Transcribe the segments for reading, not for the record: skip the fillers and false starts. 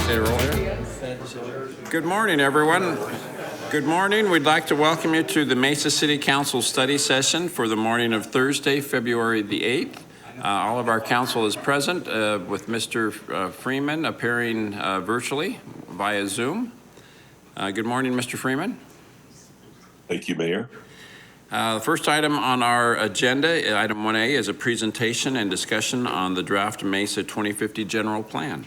Okay, roll here. Good morning, everyone. Good morning. We'd like to welcome you to the Mesa City Council study session for the morning of Thursday, February the 8th. All of our council is present with Mr. Freeman appearing virtually via Zoom. Good morning, Mr. Freeman. Thank you, Mayor. The first item on our agenda, item 1A, is a presentation and discussion on the draft Mesa 2050 general plan.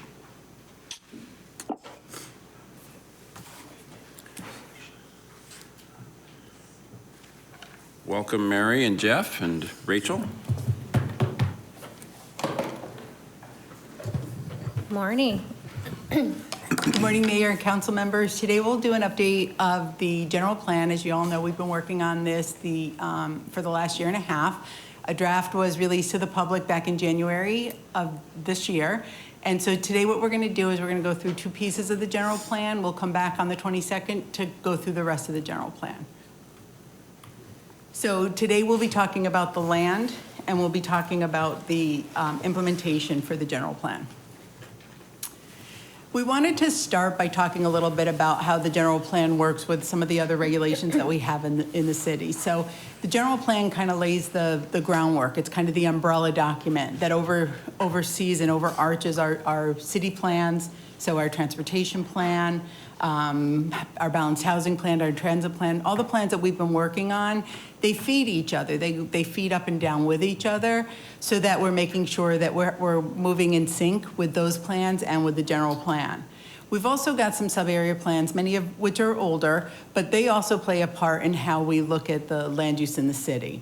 Welcome, Mary and Jeff and Rachel. Morning. Good morning, Mayor and council members. Today we'll do an update of the general plan. As you all know, we've been working on this for the last year and a half. A draft was released to the public back in January of this year. And so today what we're going to do is we're going to go through two pieces of the general plan. We'll come back on the 22nd to go through the rest of the general plan. So today we'll be talking about the land and we'll be talking about the implementation for the general plan. We wanted to start by talking a little bit about how the general plan works with some of the other regulations that we have in the city. So the general plan kind of lays the groundwork. It's kind of the umbrella document that oversees and overarches our city plans. So our transportation plan, our balanced housing plan, our transit plan, all the plans that we've been working on, they feed each other. They feed up and down with each other so that we're making sure that we're moving in sync with those plans and with the general plan. We've also got some sub-area plans, many of which are older, but they also play a part in how we look at the land use in the city.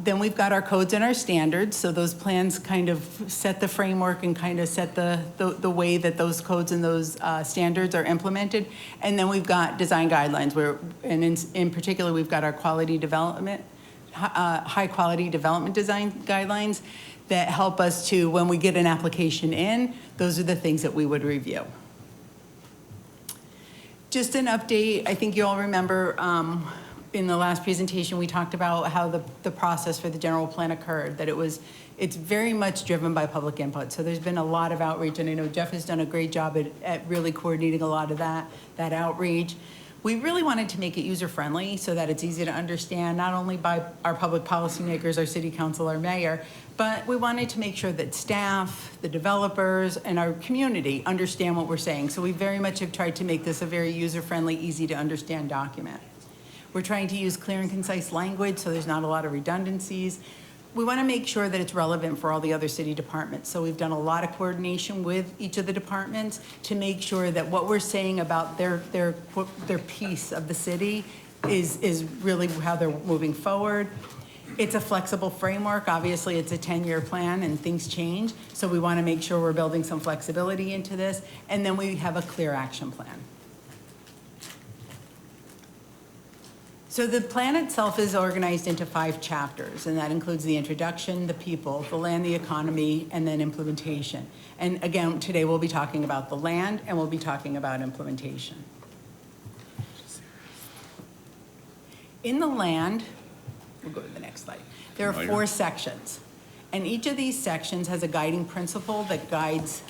Then we've got our codes and our standards. So those plans kind of set the framework and kind of set the way that those codes and those standards are implemented. And then we've got design guidelines and in particular, we've got our quality development, high quality development design guidelines that help us to, when we get an application in, those are the things that we would review. Just an update, I think you all remember, in the last presentation, we talked about how the process for the general plan occurred, that it's very much driven by public input. So there's been a lot of outreach, and I know Jeff has done a great job at really coordinating a lot of that outreach. We really wanted to make it user-friendly so that it's easy to understand, not only by our public policymakers, our city council, our mayor, but we wanted to make sure that staff, the developers, and our community understand what we're saying. So we very much have tried to make this a very user-friendly, easy to understand document. We're trying to use clear and concise language so there's not a lot of redundancies. We want to make sure that it's relevant for all the other city departments. So we've done a lot of coordination with each of the departments to make sure that what we're saying about their piece of the city is really how they're moving forward. It's a flexible framework. Obviously, it's a 10-year plan and things change. So we want to make sure we're building some flexibility into this. And then we have a clear action plan. So the plan itself is organized into 5 chapters, and that includes the introduction, the people, the land, the economy, and then implementation. And again, today we'll be talking about the land and we'll be talking about implementation. In the land, we'll go to the next slide. There are 4 sections, and each of these sections has a guiding principle that guides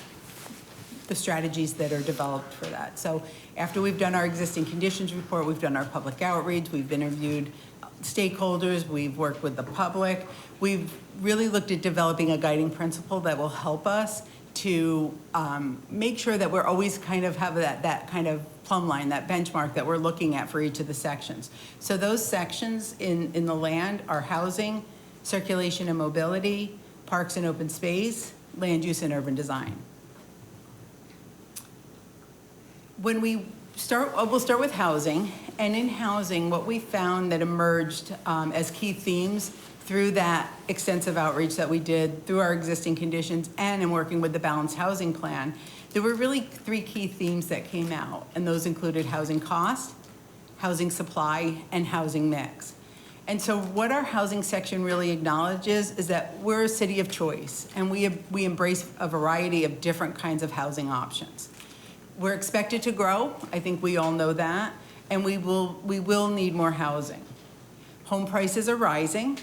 the strategies that are developed for that. So after we've done our existing conditions report, we've done our public outreach, we've interviewed stakeholders, we've worked with the public, we've really looked at developing a guiding principle that will help us to make sure that we're always kind of have that kind of plumb line, that benchmark that we're looking at for each of the sections. So those sections in the land are housing, circulation and mobility, parks and open space, land use and urban design. When we start, we'll start with housing, and in housing, what we found that emerged as key themes through that extensive outreach that we did through our existing conditions and in working with the balanced housing plan, there were really 3 key themes that came out, and those included housing cost, housing supply, and housing mix. And so what our housing section really acknowledges is that we're a city of choice, and we embrace a variety of different kinds of housing options. We're expected to grow. I think we all know that. And we will need more housing. Home prices are rising,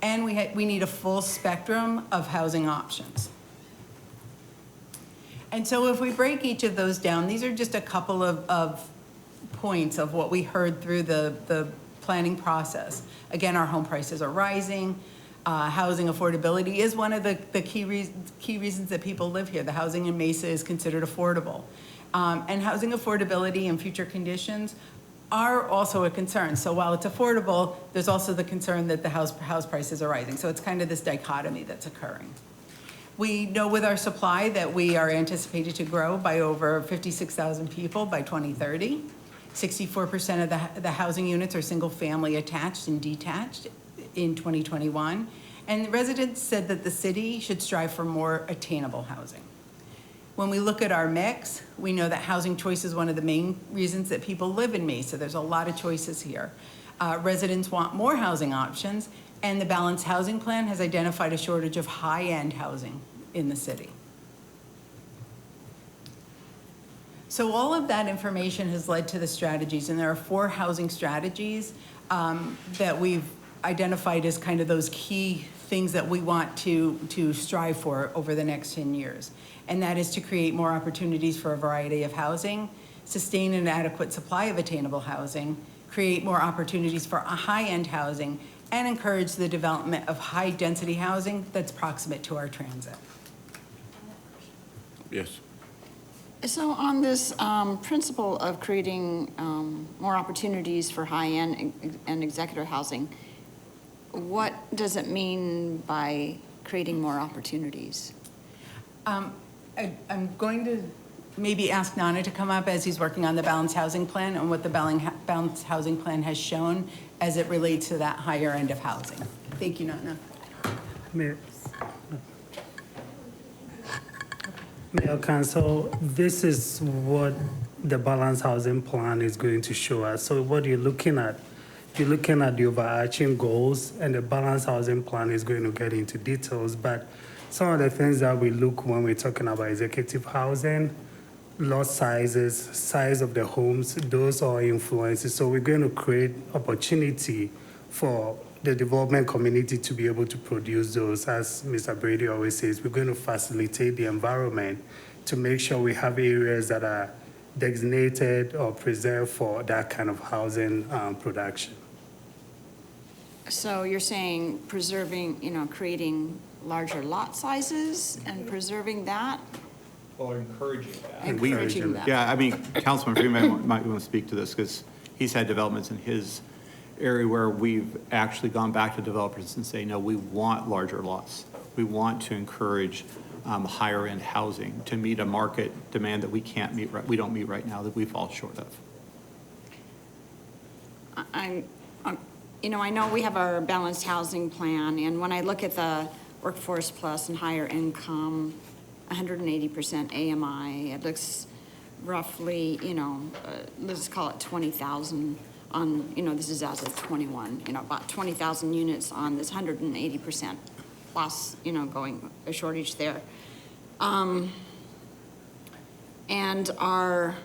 and we need a full spectrum of housing options. And so if we break each of those down, these are just a couple of points of what we heard through the planning process. Again, our home prices are rising. Housing affordability is one of the key reasons that people live here. The housing in Mesa is considered affordable. And housing affordability and future conditions are also a concern. So while it's affordable, there's also the concern that the house prices are rising. So it's kind of this dichotomy that's occurring. We know with our supply that we are anticipated to grow by over 56,000 people by 2030. 64% of the housing units are single-family attached and detached in 2021. And residents said that the city should strive for more attainable housing. When we look at our mix, we know that housing choice is one of the main reasons that people live in Mesa. There's a lot of choices here. Residents want more housing options, and the Balanced Housing Plan has identified a shortage of high-end housing in the city. So all of that information has led to the strategies, and there are 4 housing strategies that we've identified as kind of those key things that we want to strive for over the next 10 years. And that is to create more opportunities for a variety of housing, sustain an adequate supply of attainable housing, create more opportunities for a high-end housing, and encourage the development of high-density housing that's proximate to our transit. Yes. So on this principle of creating more opportunities for high-end and executive housing, what does it mean by creating more opportunities? I'm going to maybe ask Nana to come up as he's working on the Balanced Housing Plan and what the Balanced Housing Plan has shown as it relates to that higher end of housing. Thank you, Nana. Mayor Council, this is what the Balanced Housing Plan is going to show us. So what you're looking at the overarching goals, and the Balanced Housing Plan is going to get into details, but some of the things that we look when we're talking about executive housing, lot sizes, size of the homes, those are influences. So we're going to create opportunity for the development community to be able to produce those. As Mr. Brady always says, we're going to facilitate the environment to make sure we have areas that are designated or preserved for that kind of housing production. So you're saying preserving, creating larger lot sizes and preserving that? Or encouraging that. Encouraging that. Yeah, I mean, Councilman Freeman might want to speak to this because he's had developments in his area where we've actually gone back to developers and say, no, we want larger lots. We want to encourage higher end housing to meet a market demand that we can't meet, we don't meet right now, that we fall short of. I know we have our balanced housing plan, and when I look at the workforce plus and higher income, 180% AMI, it looks roughly, let's call it 20,000 on, this is as of 21, about 20,000 units on this 180% plus, going a shortage there. And our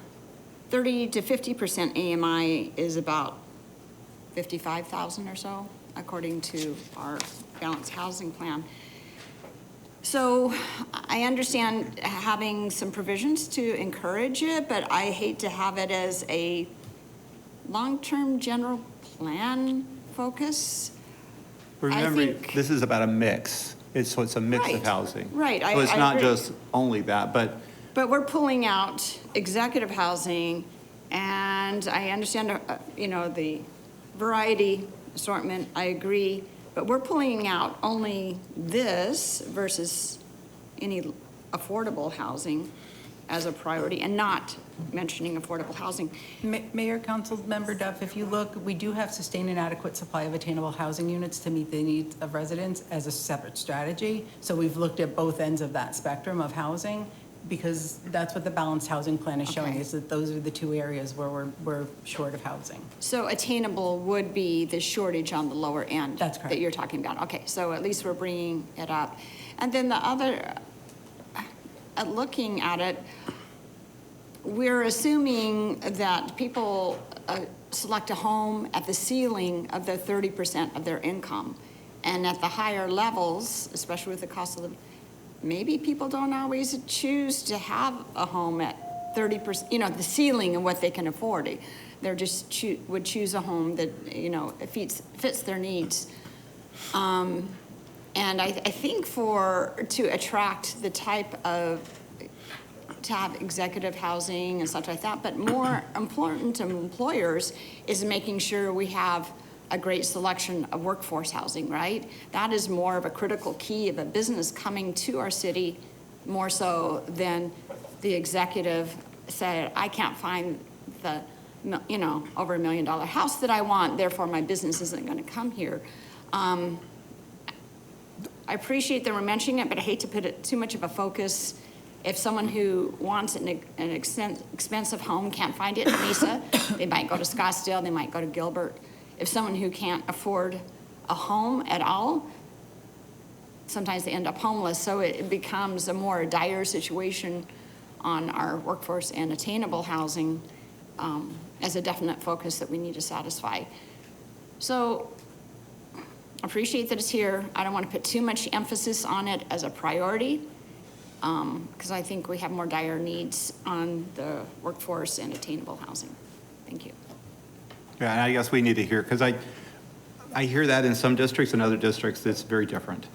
30 to 50% AMI is about 55,000 or so, according to our balanced housing plan. So I understand having some provisions to encourage it, but I hate to have it as a long-term general plan focus. Remember, think- this is about a mix. So it's a mix Right, of housing. right, So it's I not agree. just only that, but But we're pulling out executive housing, and I understand, the variety assortment, I agree, but we're pulling out only this versus any affordable housing as a priority, and not mentioning affordable housing. Mayor, Council Member Duff, if you look, we do have sustained an adequate supply of attainable housing units to meet the needs of residents as a separate strategy. So we've looked at both ends of that spectrum of housing, because that's what the Balanced Housing Plan is showing, Okay. is that those are the two areas where we're short of housing. So attainable would be the shortage on the lower end. That's correct. That you're talking about. Okay, so at least we're bringing it up. And then the other, looking at it, we're assuming that people select a home at the ceiling of their 30% of their income. And at the higher levels, especially with the cost of living, maybe people don't always choose to have a home at 30%, the ceiling of what they can afford. They're just would choose a home that, fits their needs. And I think to attract the type of, to have executive housing and such like that, but more important to employers is making sure we have a great selection of workforce housing, right? That is more of a critical key of a business coming to our city, more so than the executive said, I can't find the, over $1 million house that I want, therefore my business isn't gonna come here. I appreciate that we're mentioning it, but I hate to put it too much of a focus. If someone who wants an expensive home can't find it in Mesa, they might go to Scottsdale, they might go to Gilbert. If someone who can't afford a home at all, sometimes they end up homeless. So it becomes a more dire situation on our workforce and attainable housing as a definite focus that we need to satisfy. So appreciate that it's here. I don't want to put too much emphasis on it as a priority because I think we have more dire needs on the workforce and attainable housing. Thank you. Yeah, and I guess we need to hear, because I hear that in some districts, in other districts, it's very different.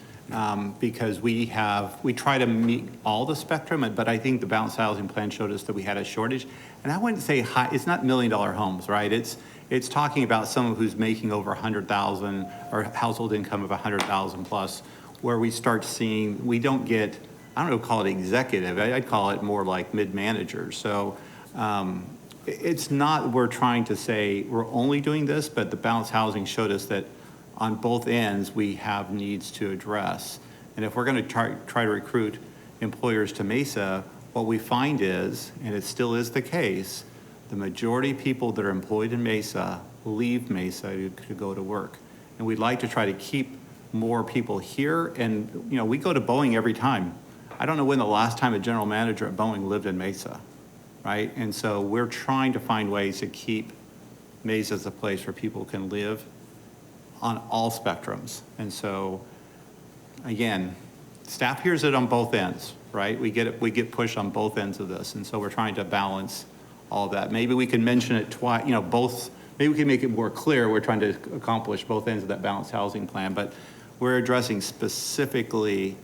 Because we try to meet all the spectrum, but I think the balanced housing plan showed us that we had a shortage. And I wouldn't say high, it's not $1 million homes, right? It's talking about someone who's making over 100,000 or household income of 100,000 plus, where we start seeing, we don't get, I don't know, call it executive, I'd call it more like mid-managers. So it's not, we're trying to say we're only doing this, but the balanced housing showed us that on both ends, we have needs to address. And if we're going to try to recruit employers to Mesa, what we find is, and it still is the case, the majority of people that are employed in Mesa leave Mesa to go to work. And we'd like to try to keep more people here. And, we go to Boeing every time. I don't know when the last time a general manager at Boeing lived in Mesa, right? And so we're trying to find ways to keep Mesa as a place where people can live on all spectrums. And so, again, staff hears it on both ends, right? We get pushed on both ends of this. And so we're trying to balance all of that. Maybe we can mention it twice, maybe we can make it more clear we're trying to accomplish both ends of that balanced housing plan, but we're addressing specifically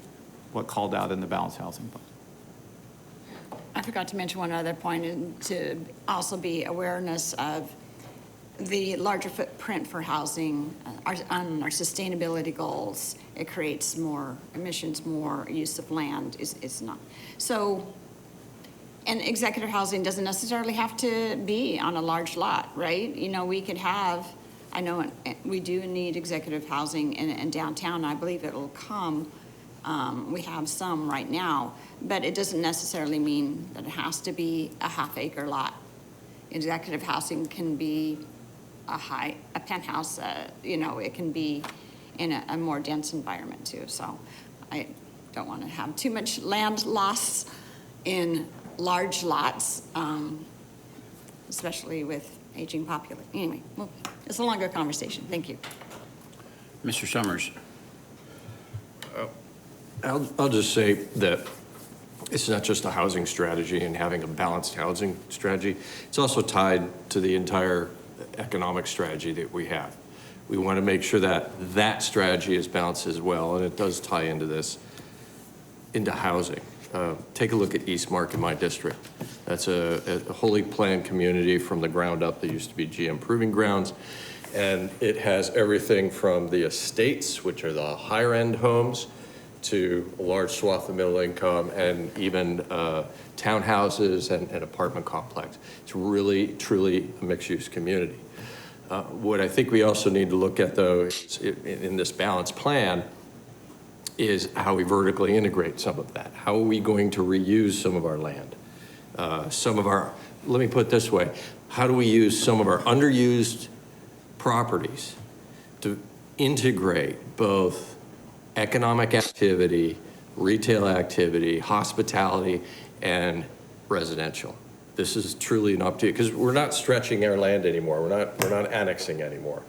what called out in the balanced housing plan. I forgot to mention one other point, and to also be awareness of the larger footprint for housing on our sustainability goals. It creates more emissions, more use of land. It's not. So, and executive housing doesn't necessarily have to be on a large lot, right? We could have, I know we do need executive housing in downtown. I believe it'll come. We have some right now, but it doesn't necessarily mean that it has to be a half-acre lot. Executive housing can be a penthouse, it can be in a more dense environment too. So I don't want to have too much land loss in large lots, especially with aging population. Anyway, well, it's a longer conversation. Thank you. Mr. Summers. I'll just say that it's not just a housing strategy and having a balanced housing strategy. It's also tied to the entire economic strategy that we have. We want to make sure that that strategy is balanced as well, and it does tie into this, into housing. Take a look at Eastmark in my district. That's a wholly planned community from the ground up. They used to be GM Proving Grounds, and it has everything from the estates, which are the higher end homes, to a large swath of middle income, and even townhouses and apartment complex. It's really, truly a mixed-use community. What I think we also need to look at, though, is in this balanced plan, is how we vertically integrate some of that. How are we going to reuse some of our land? Let me put it this way, how do we use some of our underused properties to integrate both economic activity, retail activity, hospitality, and residential? This is truly an opportunity, because we're not stretching our land anymore. We're not annexing anymore.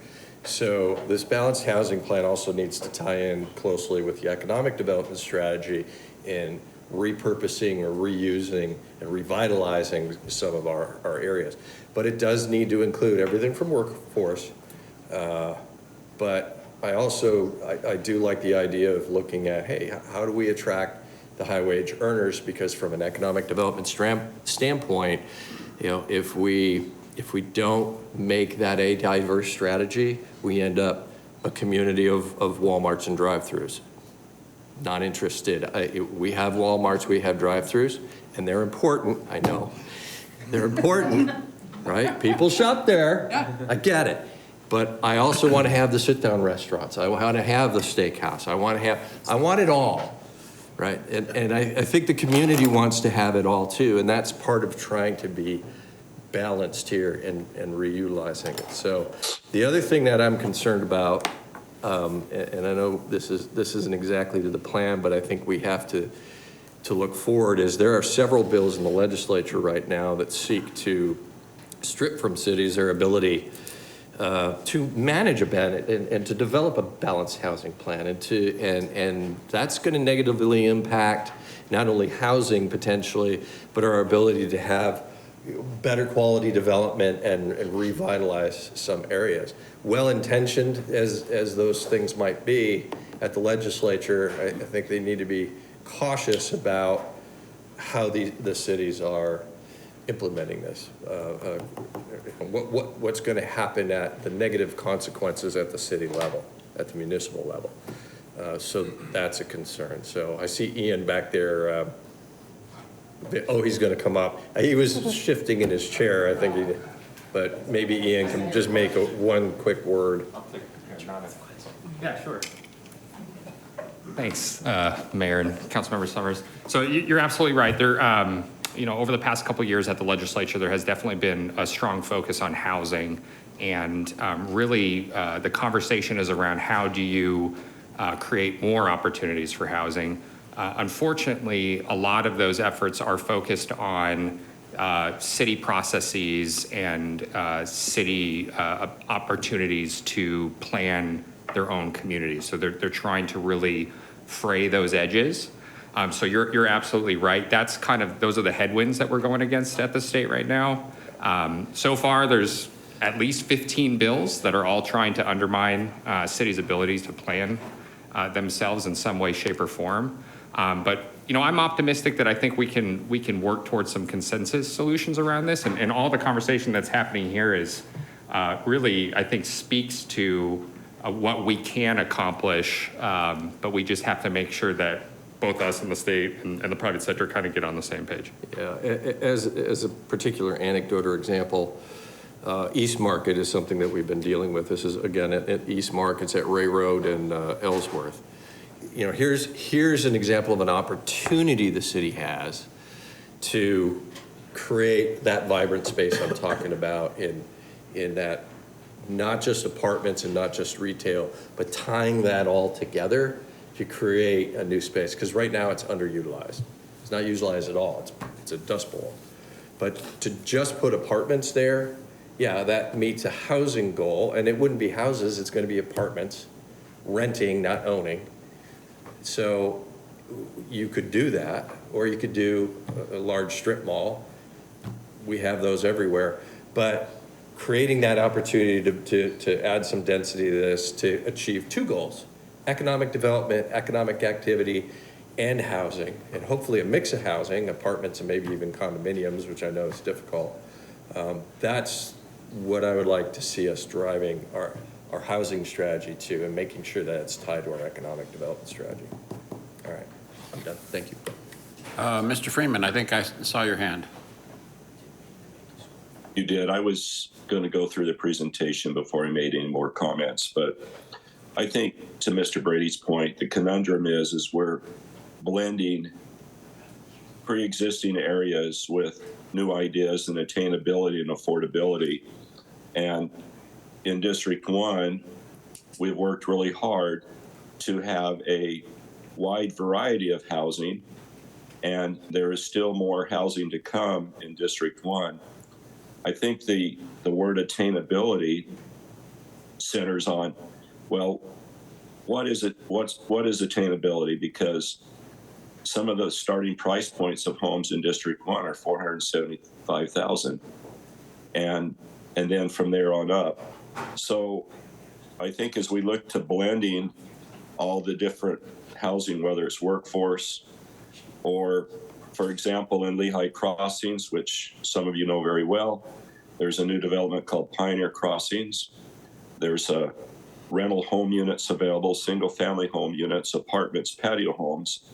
So this balanced housing plan also needs to tie in closely with the economic development strategy in repurposing or reusing and revitalizing some of our areas. But it does need to include everything from workforce. But I do like the idea of looking at, hey, how do we attract the high wage earners? Because from an economic development standpoint, if we don't make that a diverse strategy, we end up a community of Walmarts and drive-throughs. Not interested. We have Walmarts, we have drive-throughs, and they're important, I know. They're important, right? People shop there, I get it. But I also want to have the sit-down restaurants. I want to have the steakhouse. I want it all, right? And I think the community wants to have it all too, and that's part of trying to be balanced here and reutilizing it. So the other thing that I'm concerned about, and I know this isn't exactly to the plan, but I think we have to look forward, is there are several bills in the legislature right now that seek to strip from cities their ability to manage and to develop a balanced housing plan, and that's going to negatively impact not only housing potentially, but our ability to have better quality development and revitalize some areas. Well-intentioned as those things might be at the legislature, I think they need to be cautious about how the cities are implementing this. What's going to happen at the negative consequences at the city level, at the municipal level. So that's a concern. So I see Ian back there. Oh, he's going to come up. He was shifting in his chair, I think, but maybe Ian can just make one quick word. Yeah, sure. Thanks, Mayor and Councilmember Summers. So you're absolutely right. There, over the past couple of years at the legislature, there has definitely been a strong focus on housing, and really the conversation is around how do you create more opportunities for housing. Unfortunately, a lot of those efforts are focused on city processes and city opportunities to plan their own communities. So they're trying to really fray those edges. So you're absolutely right. Those are the headwinds that we're going against at the state right now. So far, there's at least 15 bills that are all trying to undermine cities' abilities to plan themselves in some way, shape, or form. But I'm optimistic that I think we can work towards some consensus solutions around this, and all the conversation that's happening here is really, I think, speaks to what we can accomplish, but we just have to make sure that both us and the state and the private sector kind of get on the same page. Yeah, as a particular anecdote or example, East Market is something that we've been dealing with. This is, again, at East Market. It's at Ray Road and Ellsworth. Here's an example of an opportunity the city has to create that vibrant space I'm talking about in that, not just apartments and not just retail, but tying that all together to create a new space. Because right now it's underutilized. It's not utilized at all. It's a dust bowl. But to just put apartments there, yeah, that meets a housing goal, and it wouldn't be houses, it's going to be apartments, renting, not owning. So you could do that, or you could do a large strip mall. We have those everywhere. But creating that opportunity to add some density to this to achieve two goals: economic development, economic activity, and housing, and hopefully a mix of housing, apartments and maybe even condominiums, which I know is difficult. That's what I would like to see us driving our housing strategy to, and making sure that it's tied to our economic development strategy. All right, I'm done. Thank you. Mr. Freeman, I think I saw your hand. You did. I was going to go through the presentation before I made any more comments, but I think, to Mr. Brady's point, the conundrum is we're blending pre-existing areas with new ideas and attainability and affordability. And in District 1, we've worked really hard to have a wide variety of housing, and there is still more housing to come in District 1. I think the word attainability centers on, well, what is it? What is attainability? Because some of the starting price points of homes in District 1 are $475,000, and then from there on up. So I think as we look to blending all the different housing, whether it's workforce or, for example, in Lehigh Crossings, which some of you know very well, there's a new development called Pioneer Crossings. There's a rental home units available, single-family home units, apartments, patio homes.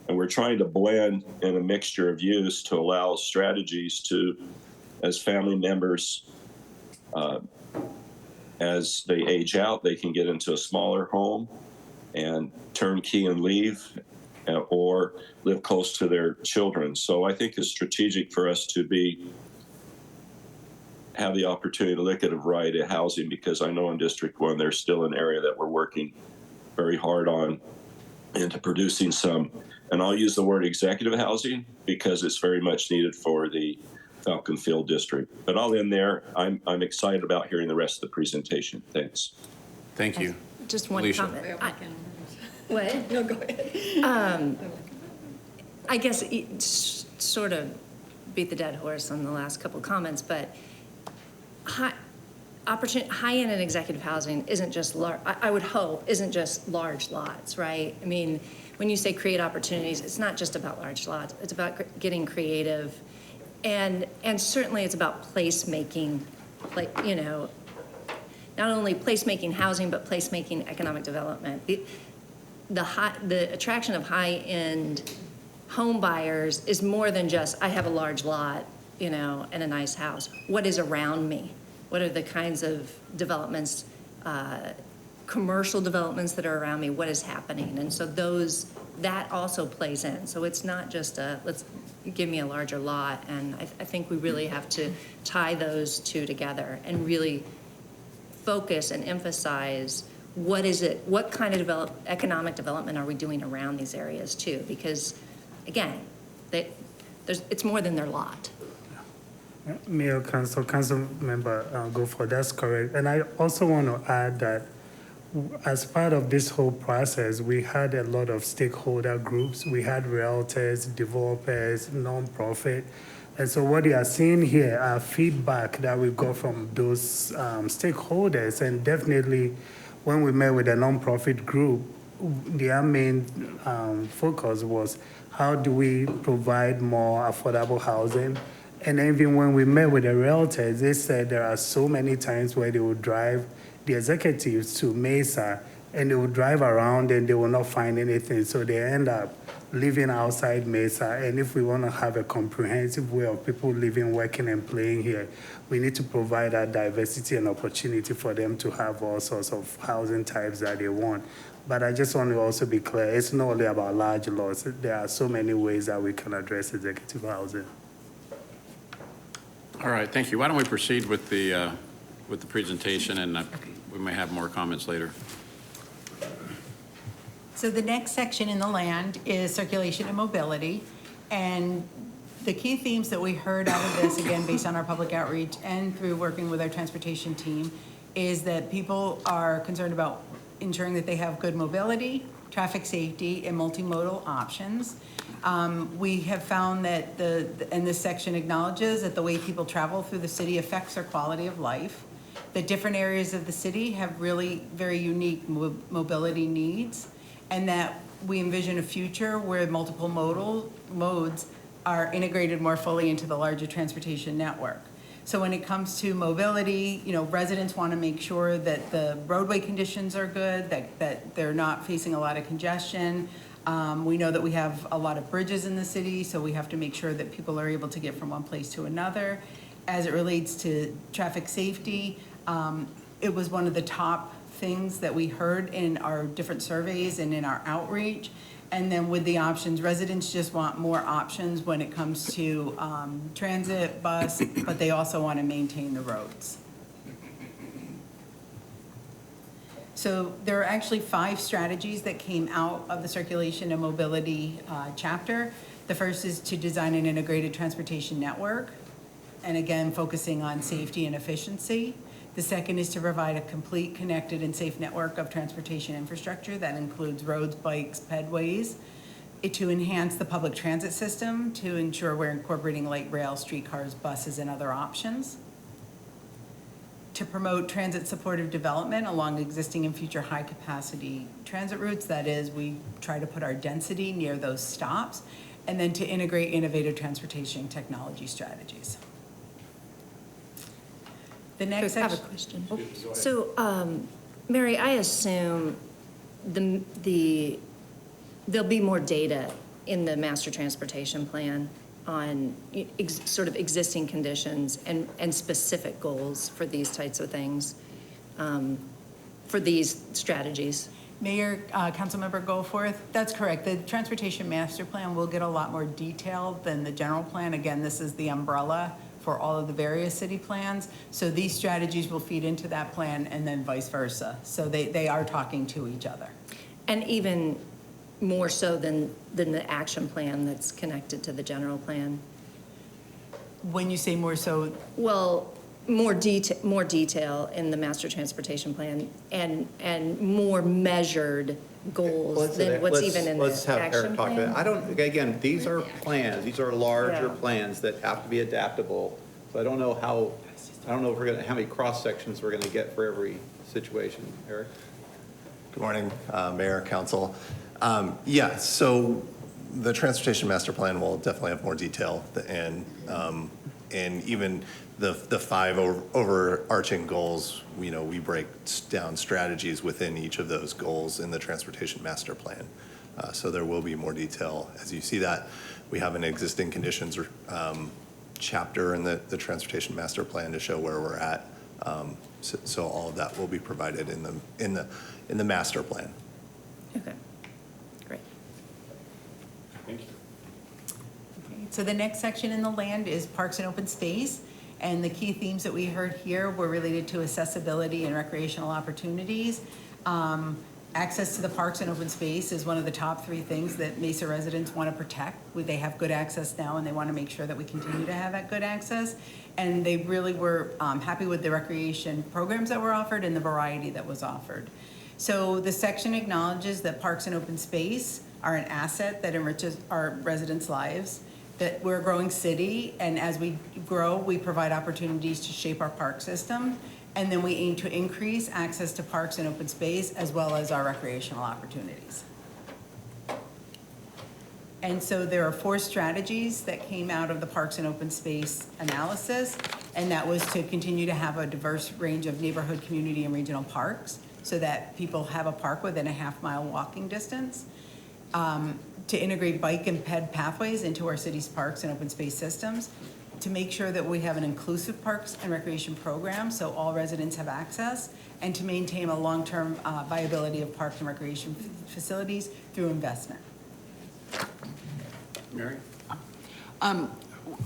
And we're trying to blend in a mixture of use to allow strategies to, as family members, as they age out, they can get into a smaller home and turnkey and leave, or live close to their children. So I think it's strategic for us to have the opportunity to look at a variety of housing, because I know in District 1 there's still an area that we're working very hard on into producing some, and I'll use the word executive housing because it's very much needed for the Falcon Field District. But I'll end there. I'm excited about hearing the rest of the presentation. Thanks. Thank you. Just one Alicia. comment. What? No, go ahead. I guess sort of beat the dead horse on the last couple of comments, but high-end and executive housing isn't just I would hope, isn't just large lots, right? I mean, when you say create opportunities, it's not just about large lots. It's about getting creative, and certainly it's about placemaking, like, you know, not only placemaking housing, but placemaking economic development. The attraction of high-end home buyers is more than just, I have a large lot, you know, and a nice house. What is around me? What are the kinds of developments, commercial developments that are around me? What is happening? And so that also plays in. So it's not just let's give me a larger lot. And I think we really have to tie those two together and really focus and emphasize what kind of economic development are we doing around these areas too? Because again, it's more than their lot. Mayor, council member Goforth, that's correct. And I also want to add that as part of this whole process, we had a lot of stakeholder groups. We had realtors, developers, nonprofit. And so what you are seeing here are feedback that we got from those stakeholders. And definitely when we met with a nonprofit group, their main focus was how do we provide more affordable housing. And even when we met with the realtors, they said there are so many times where they would drive the executives to Mesa and they would drive around and they will not find anything. So they end up living outside Mesa. And if we want to have a comprehensive way of people living, working, and playing here, we need to provide that diversity and opportunity for them to have all sorts of housing types that they want. But I just want to also be clear, it's not only about large lots. There are so many ways that we can address executive housing. All right, thank you. Why don't we proceed with the presentation, and we may have more comments later. So the next section in the land is circulation and mobility. And the key themes that we heard out of this, again, based on our public outreach and through working with our transportation team, is that people are concerned about ensuring that they have good mobility, traffic safety, and multimodal options. We have found that and this section acknowledges that the way people travel through the city affects their quality of life. That different areas of the city have really very unique mobility needs, and that we envision a future where multiple modes are integrated more fully into the larger transportation network. So when it comes to mobility, you know, residents want to make sure that the roadway conditions are good, that they're not facing a lot of congestion. We know that we have a lot of bridges in the city, so we have to make sure that people are able to get from one place to another. As it relates to traffic safety, it was one of the top things that we heard in our different surveys and in our outreach. And then with the options, residents just want more options when it comes to transit, bus, but they also want to maintain the roads. So there are actually 5 strategies that came out of the circulation and mobility chapter. The first is to design an integrated transportation network, and again, focusing on safety and efficiency. The second is to provide a complete, connected, and safe network of transportation infrastructure that includes roads, bikes, pedways. to enhance the public transit system, to ensure we're incorporating light rail, streetcars, buses, and other options. To promote transit-supportive development along existing and future high-capacity transit routes. That is, we try to put our density near those stops. And then to integrate innovative transportation technology strategies. The next I have a section. question. So, Mary, I assume there'll be more data in the master transportation plan on sort of existing conditions and specific goals for these types of things, for these strategies. Mayor, Councilmember Goforth, that's correct. The Transportation Master Plan will get a lot more detail than the general plan. Again, this is the umbrella for all of the various city plans. So these strategies will feed into that plan and then vice versa. So they are talking to each other. And even more so than the action plan that's connected to the general plan. When you say more so, Well, more detail in the master transportation plan and more measured goals than what's even in the Let's have action Eric talk about it. plan. I don't, again, these are plans, these are larger Yeah. plans that have to be adaptable. So I don't know if we're gonna, how many cross sections we're gonna get for every situation. Eric? Good morning, Mayor, Council. Yeah, so the Transportation Master Plan will definitely have more detail and even the five overarching goals, you know, we break down strategies within each of those goals in the Transportation Master Plan. So there will be more detail. As you see that, we have an existing conditions chapter in the Transportation Master Plan to show where we're at. So all of that will be provided in the master plan. Okay, great. so the next section in the land is parks and open space. And the key themes that we heard here were related to accessibility and recreational opportunities. Access to the parks and open space is one of the top three things that Mesa residents want to protect. They have good access now, and they want to make sure that we continue to have that good access. And they really were happy with the recreation programs that were offered and the variety that was offered. So the section acknowledges that parks and open space are an asset that enriches our residents' lives, that we're a growing city, and as we grow, we provide opportunities to shape our park system. And then we aim to increase access to parks and open space as well as our recreational opportunities. And so there are 4 strategies that came out of the parks and open space analysis, and that was to continue to have a diverse range of neighborhood, community, and regional parks so that people have a park within a half-mile walking distance, to integrate bike and ped pathways into our city's parks and open space systems, to make sure that we have an inclusive parks and recreation program so all residents have access, and to maintain a long-term viability of parks and recreation facilities through investment. Mary?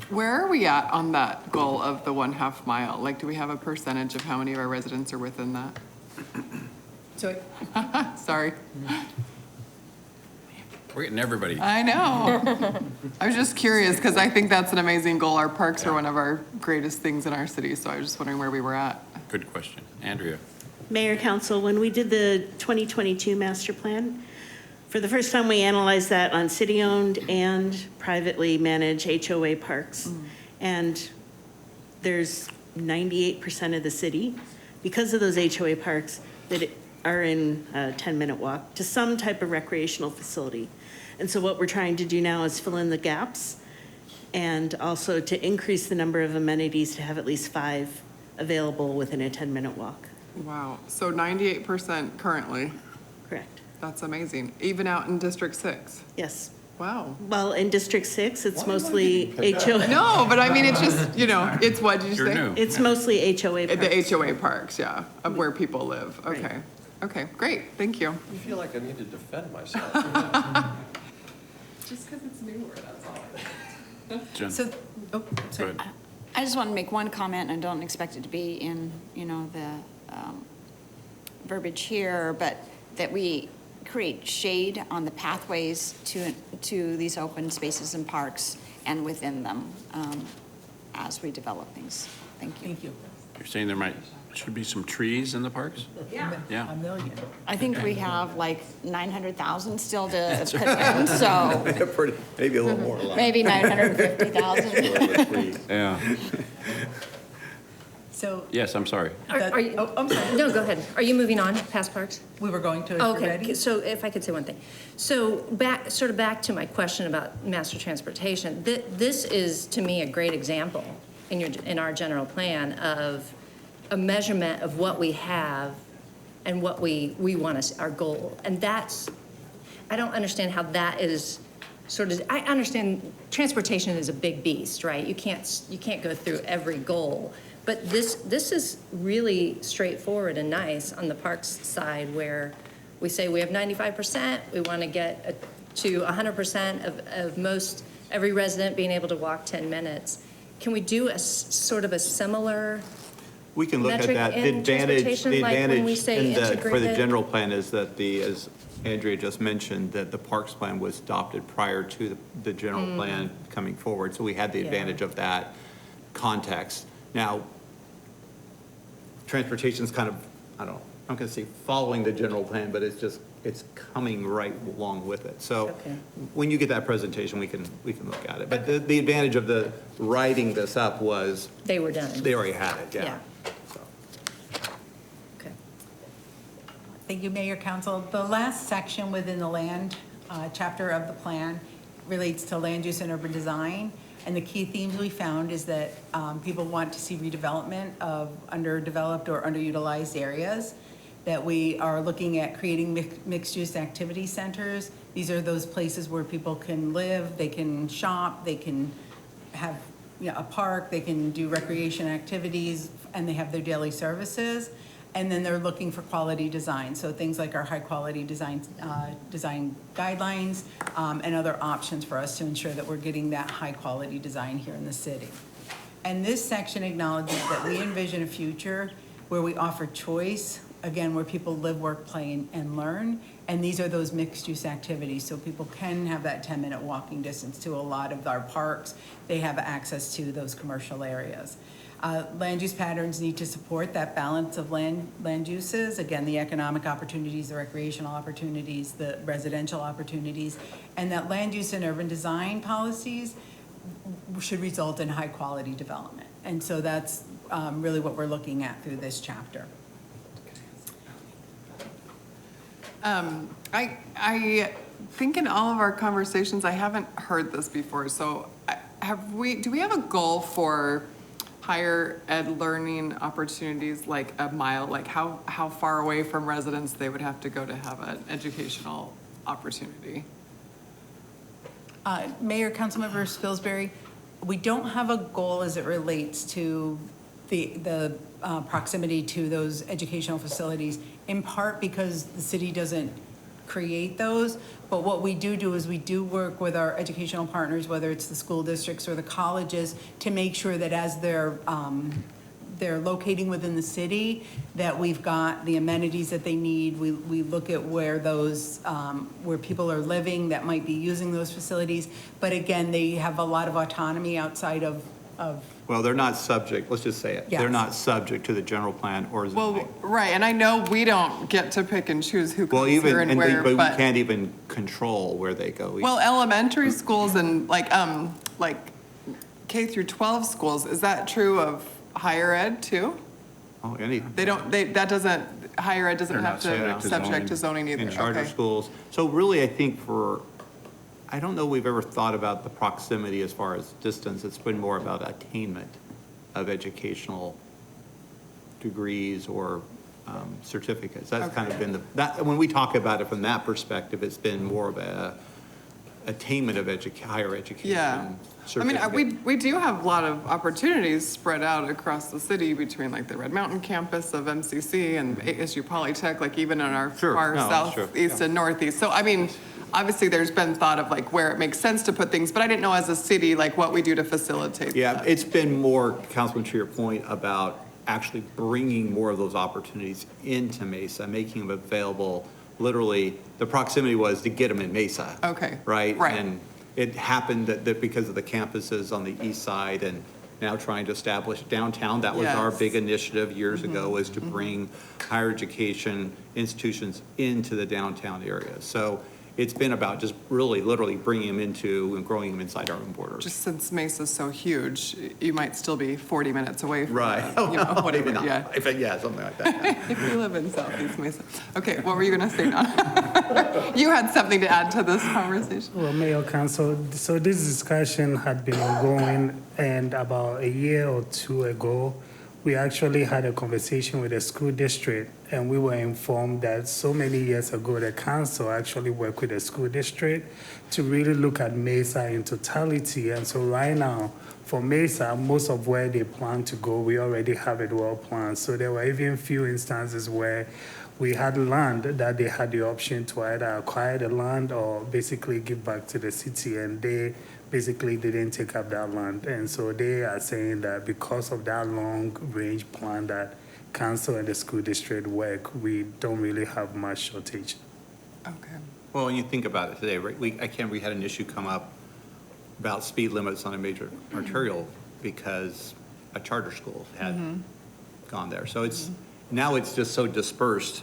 Where are we at on that goal of the 1/2 mile? Like, do we have a percentage of how many of our residents are within that? So Sorry. We're getting everybody. I know. I was just curious because I think that's an amazing goal. Our parks are one of our greatest things in our city, so I was just wondering where we were at. Good question. Andrea? Mayor, Council, when we did the 2022 master plan, for the first time, we analyzed that on city-owned and privately managed HOA parks. And there's 98% of the city, because of those HOA parks, that are in a 10-minute walk to some type of recreational facility. And so what we're trying to do now is fill in the gaps and also to increase the number of amenities to have at least 5 available within a 10-minute walk. Wow. So 98% currently. Correct. That's amazing. Even out in District 6. Yes. Wow. Well, in District 6, it's mostly HOA. No, but I mean, it's just, it's what did you You're say? new. It's mostly HOA parks. The HOA parks, yeah, of where people live. Right. Okay. Okay, great. Thank you. I feel like I need to defend myself. Just because it's newer, that's all. Jen? So, oh, Go sorry. ahead. I just want to make one comment, and I don't expect it to be in, the verbiage here, but that we create shade on the pathways to these open spaces and parks and within them as we develop things. Thank you. Thank you. You're saying should be some trees in the parks? Yeah. A million. I think we have like 900,000 still to put in, so Maybe a little more. maybe 950,000. Yeah. So Yes, I'm sorry. Are you, oh, I'm sorry. no, go ahead. Are you moving on past parks? We were going to, if you're Okay, ready. so if I could say one thing. So back to my question about master transportation, this is, to me, a great example in our general plan of a measurement of what we have and what we want to, our goal. And that's, I don't understand how that is sort of, I understand transportation is a big beast, right? You can't go through every goal. But this is really straightforward and nice on the parks side, where we say we have 95%, we want to get to 100% of every resident being able to walk 10 minutes. Can we do a sort of a similar We can look at metric that. The in transportation, like when we say for the integrated? general plan is that as Andrea just mentioned, that the parks plan was adopted prior to the general plan coming forward. So we had the Yeah. advantage of that context. Now, transportation's kind of, I don't know, I'm going to say following the general plan, but it's coming right along with it. So Okay. when you get that presentation, we can look at it. But the advantage of the writing this up was They were done. they already had it, yeah. Yeah. So. Okay. Thank you, Mayor, Council. The last section within the land chapter of the plan relates to land use and urban design. And the key themes we found is that people want to see redevelopment of underdeveloped or underutilized areas, that we are looking at creating mixed-use activity centers. These are those places where people can live, they can shop, they can have a park, they can do recreation activities, and they have their daily services. And then they're looking for quality design, so things like our high-quality design guidelines and other options for us to ensure that we're getting that high-quality design here in the city. And this section acknowledges that we envision a future where we offer choice, again, where people live, work, play, and learn. And these are those mixed-use activities, so people can have that 10-minute walking distance to a lot of our parks. They have access to those commercial areas. Land use patterns need to support that balance of land uses. Again, the economic opportunities, the recreational opportunities, the residential opportunities, and that land use and urban design policies should result in high-quality development. And so that's really what we're looking at through this chapter. I think in all of our conversations, I haven't heard this before, so do we have a goal for higher ed learning opportunities, like a mile, like how far away from residents they would have to go to have an educational opportunity? Mayor, Councilmember Spilsbury, we don't have a goal as it relates to the proximity to those educational facilities, in part because the city doesn't create those. But what we do is we do work with our educational partners, whether it's the school districts or the colleges, to make sure that as they're locating within the city, that we've got the amenities that they need. We look at where those, where people are living that might be using those facilities. But again, they have a lot of autonomy outside of Well, they're not subject, let's just say it. They're Yes. not subject to the general plan or zoning. Well, right, and I know we don't get to pick and choose who Well, comes here even, and where, but we but, can't even control where they go. well, elementary schools and like K through 12 schools, is that true of higher ed too? Oh, any. Higher ed doesn't They're have not to subject to zoning either, In charter okay. schools. So really, I think I don't know we've ever thought about the proximity as far as distance. It's been more about attainment of educational degrees or certificates. That's kind of been when we talk about it from that perspective, it's been more of a attainment of higher education. Yeah. I mean, certificate. we do have a lot of opportunities spread out across the city between like the Red Mountain campus of MCC and ASU Polytech, like even in our Sure. far No, that's true. southeast and northeast. So I mean, obviously there's been thought of like where it makes sense to put things, but I didn't know as a city, like what we do to facilitate Yeah, that. it's been more, Councilman, to your point about actually bringing more of those opportunities into Mesa, making them available. Literally, the proximity was to get them in Mesa. Okay. Right? Right. And it happened that because of the campuses on the east side and now trying to establish downtown. That was our Yes. big initiative years ago, was to bring higher education institutions into the downtown area. So it's been about just really literally bringing them into and growing them inside our own borders. Just since Mesa's so huge, you might still be 40 minutes away from, Right. you know, whatever, Maybe not. yeah. Yeah, something like that. If you live in Southeast Mesa. Okay, what were you going to say, Don? You had something to add to this conversation. Well, Mayor, Council, so this discussion had been ongoing, and about a year or two ago, we actually had a conversation with the school district, and we were informed that so many years ago, the council actually worked with the school district to really look at Mesa in totality. And so right now, for Mesa, most of where they plan to go, we already have it well planned. So there were even few instances where we had land that they had the option to either acquire the land or basically give back to the city, and they basically didn't take up that land. And so they are saying that because of that long-range plan that council and the school district work, we don't really have much shortage. Okay. Well, when you think about it today, right, we had an issue come up about speed limits on a major arterial because a charter school had gone there. So now it's just so dispersed,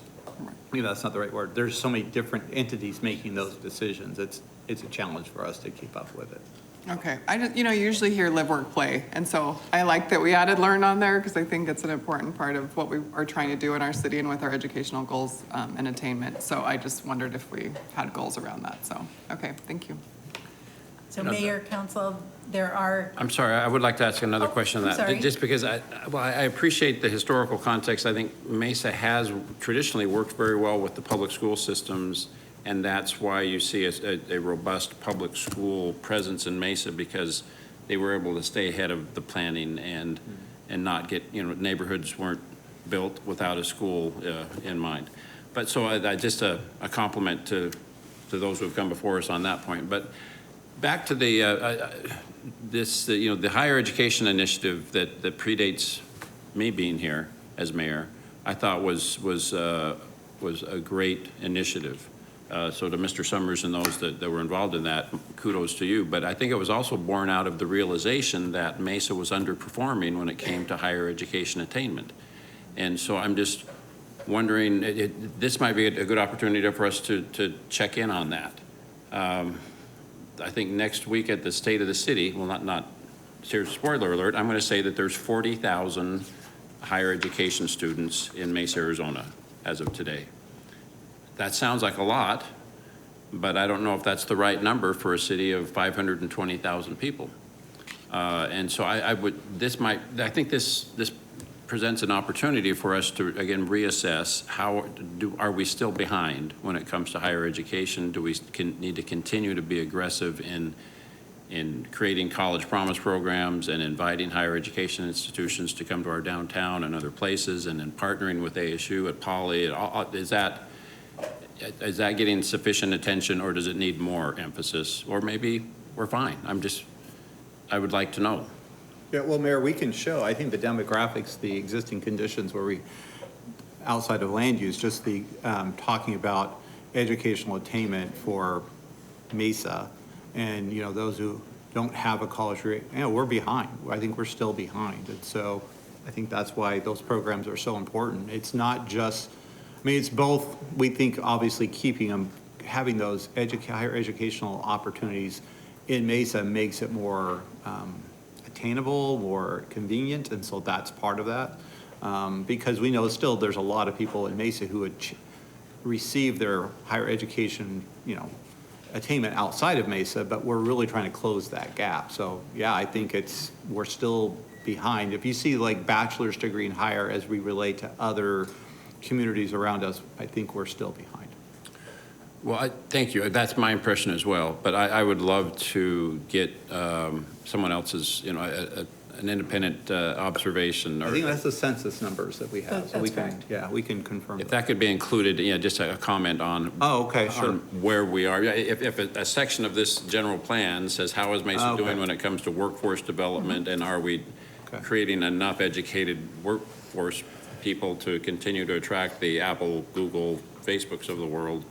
that's not the right word. There's so many different entities making those decisions. It's a challenge for us to keep up with it. Okay, I just, you usually hear live, work, play, and so I like that we added learn on there, because I think it's an important part of what we are trying to do in our city and with our educational goals and attainment. So I just wondered if we had goals around that, so, okay, thank you. So Mayor, Council, there are, I'm sorry, I would like to ask another question on I'm that. sorry. Just because I appreciate the historical context. I think Mesa has traditionally worked very well with the public school systems, and that's why you see a robust public school presence in Mesa, because they were able to stay ahead of the planning and not get, neighborhoods weren't built without a school in mind. But so I just a compliment to those who have come before us on that point. But back to the the higher education initiative that predates me being here as mayor, I thought was a great initiative. So to Mr. Summers and those that were involved in that, kudos to you. But I think it was also born out of the realization that Mesa was underperforming when it came to higher education attainment. And so I'm just wondering, this might be a good opportunity for us to check in on that. I think next week at the State of the City, well, not spoiler alert, I'm going to say that there's 40,000 higher education students in Mesa, Arizona as of today. That sounds like a lot, but I don't know if that's the right number for a city of 520,000 people. And so I think this presents an opportunity for us to, again, reassess are we still behind when it comes to higher education? Do we need to continue to be aggressive in creating college promise programs and inviting higher education institutions to come to our downtown and other places, and then partnering with ASU at Poly? Is that getting sufficient attention, or does it need more emphasis? Or maybe we're fine. I would like to know. Yeah, well, Mayor, we can show, I think the demographics, the existing conditions where outside of land use, just the talking about educational attainment for Mesa and, those who don't have a college degree, we're behind. I think we're still behind. And so I think that's why those programs are so important. It's not just, it's both, we think obviously having those higher educational opportunities in Mesa makes it more attainable, more convenient, and so that's part of that. Because we know still there's a lot of people in Mesa who would receive their higher education, attainment outside of Mesa, but we're really trying to close that gap. So yeah, I think we're still behind. If you see like bachelor's degree and higher as we relate to other communities around us, I think we're still behind. Well, thank you. That's my impression as well. But I would love to get someone else's, an independent observation. I think that's the census numbers that we have. So That's correct. we can confirm. If that could be included, just a comment on. Oh, okay, sure. On where we are. If a section of this general plan says, how is Mesa doing when it comes to workforce development, and are we creating enough educated workforce people to continue to attract the Apple, Google, Facebooks of the world?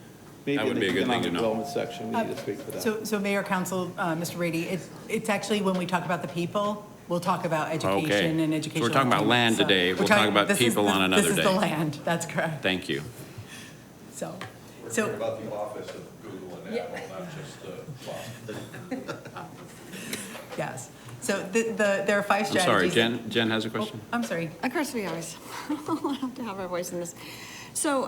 That would be a good thing to know. Development section, we need to speak for that. so Mayor, Council, Mr. Rady, it's actually when we talk about the people, We'll talk about education and So educational. we're talking about land attainment. So today. We'll we're talk talking- about this is people the- on another This is day. the land, that's correct. Thank you. So, About the office of Google and Apple, not just Boston. yes. So there are 5 I'm strategies. sorry, Jen has a Oh, question? I'm sorry. Of course, we always have to have our voice in this. So,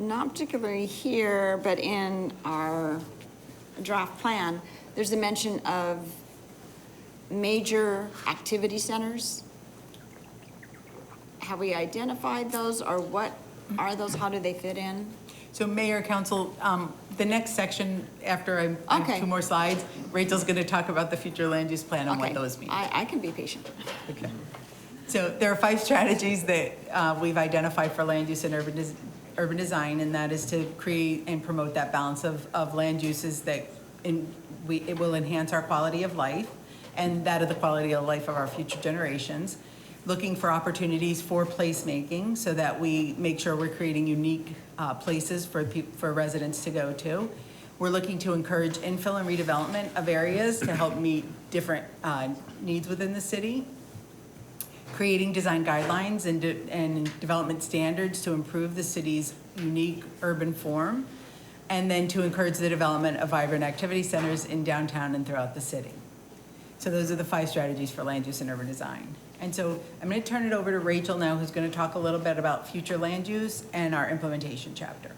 not particularly here, but in our draft plan, there's a mention of major activity centers. Have we identified those, or what are those? How do they fit in? So Mayor, Council, the next section, after I have Okay. 2 more slides, Rachel's going to talk about the future land use plan and what Okay, those mean. I can be patient. Okay. So there are 5 strategies that we've identified for land use and urban design, and that is to create and promote that balance of land uses that it will enhance our quality of life and that of the quality of life of our future generations. Looking for opportunities for placemaking so that we make sure we're creating unique places for residents to go to. We're looking to encourage infill and redevelopment of areas to help meet different needs within the city. Creating design guidelines and development standards to improve the city's unique urban form. And then to encourage the development of vibrant activity centers in downtown and throughout the city. So those are the 5 strategies for land use and urban design. And so I'm going to turn it over to Rachel now, who's going to talk a little bit about future land use and our implementation chapter.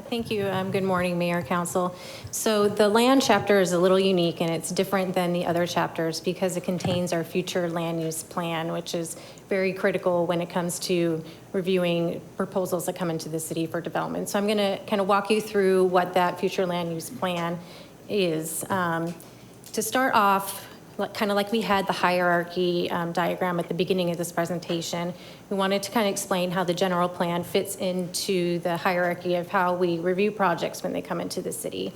Thank you. Good morning, Mayor, Council. So the land chapter is a little unique, and it's different than the other chapters because it contains our future land use plan, which is very critical when it comes to reviewing proposals that come into the city for development. So I'm going to kind of walk you through what that future land use plan is. To start off, kind of like we had the hierarchy diagram at the beginning of this presentation, we wanted to kind of explain how the general plan fits into the hierarchy of how we review projects when they come into the city.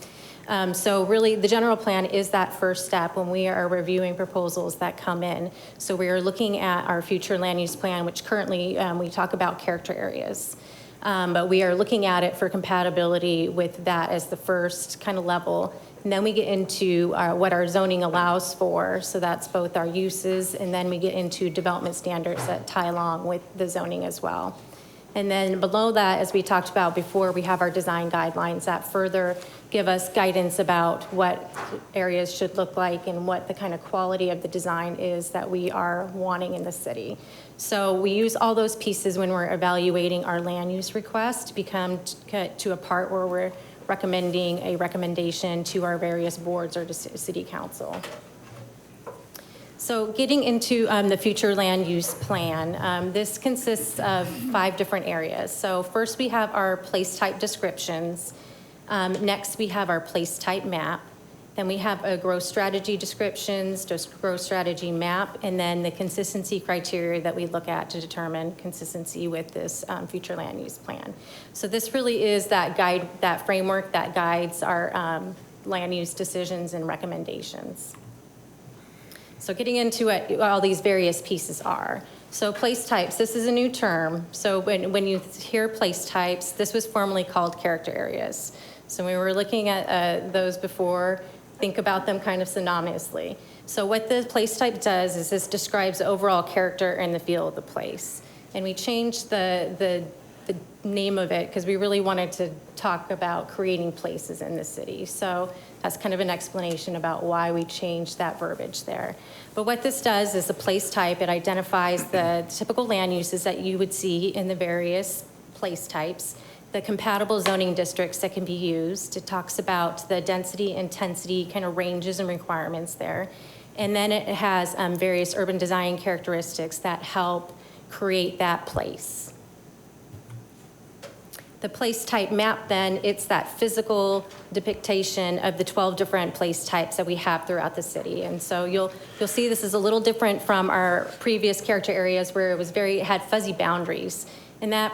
So really, the general plan is that first step when we are reviewing proposals that come in. So we are looking at our future land use plan, which currently we talk about character areas. But we are looking at it for compatibility with that as the first kind of level. And then we get into what our zoning allows for. So that's both our uses, and then we get into development standards that tie along with the zoning as well. And then below that, as we talked about before, we have our design guidelines that further give us guidance about what areas should look like and what the kind of quality of the design is that we are wanting in the city. So we use all those pieces when we're evaluating our land use request to become to a part where we're recommending a recommendation to our various boards or to city council. So getting into the future land use plan, this consists of 5 different areas. So first we have our place type descriptions. Next we have our place type map. Then we have a growth strategy descriptions, just growth strategy map, and then the consistency criteria that we look at to determine consistency with this future land use plan. So this really is that guide, that framework that guides our land use decisions and recommendations. So getting into what all these various pieces are. So place types, this is a new term. So when you hear place types, this was formerly called character areas. So when we were looking at those before, think about them kind of synonymously. So what the place type does is this describes the overall character and the feel of the place. And we changed the name of it because we really wanted to talk about creating places in the city. So that's kind of an explanation about why we changed that verbiage there. But what this does is the place type, it identifies the typical land uses that you would see in the various place types, the compatible zoning districts that can be used. It talks about the density, intensity, kind of ranges and requirements there. And then it has various urban design characteristics that help create that place. The place type map then, it's that physical depiction of the 12 different place types that we have throughout the city. And so you'll see this is a little different from our previous character areas where it had fuzzy boundaries. And that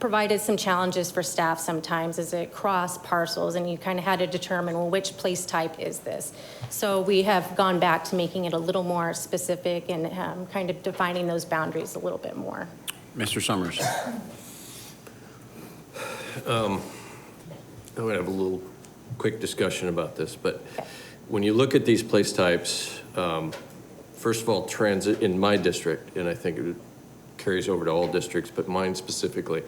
provided some challenges for staff sometimes as it crossed parcels and you kind of had to determine, well, which place type is this? So we have gone back to making it a little more specific and kind of defining those boundaries a little bit more. Mr. Summers. I would have a little quick discussion about this, but when you look at these place types, first of all, transit in my district, and I think it carries over to all districts, but mine specifically,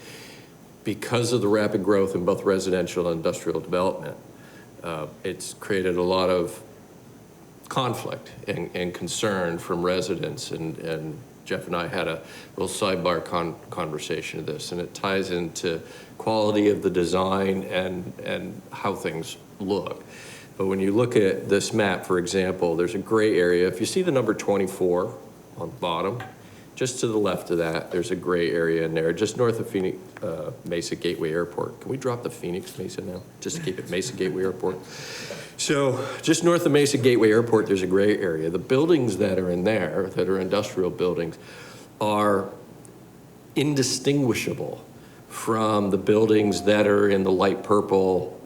because of the rapid growth in both residential and industrial development, it's created a lot of conflict and concern from residents, and Jeff and I had a little sidebar conversation of this, and it ties into quality of the design and how things look. But when you look at this map, for example, there's a gray area. If you see the number 24 on the bottom, just to the left of that, there's a gray area in there, just north of Phoenix, Mesa Gateway Airport. Can we drop the Phoenix Mesa now, just to keep it Mesa Gateway Airport? So just north of Mesa Gateway Airport, there's a gray area. The buildings that are in there, that are industrial buildings, are indistinguishable from the buildings that are in the light purple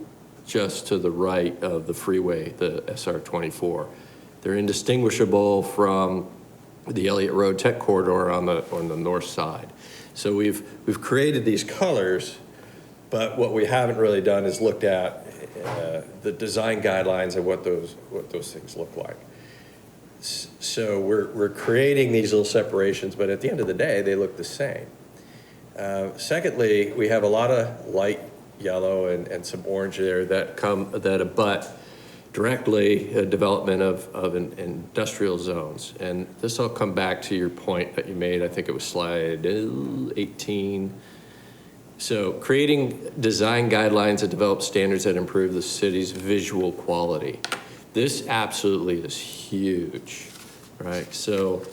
just to the right of the freeway, the SR 24. They're indistinguishable from the Elliott Road Tech Corridor on the north side. So we've created these colors, but what we haven't really done is looked at the design guidelines of what those things look like. So we're creating these little separations, but at the end of the day, they look the same. Secondly, we have a lot of light yellow and some orange there that abut directly development of industrial zones. And this will come back to your point that you made, I think it was slide 18. So creating design guidelines that develop standards that improve the city's visual quality. This absolutely is huge, right? So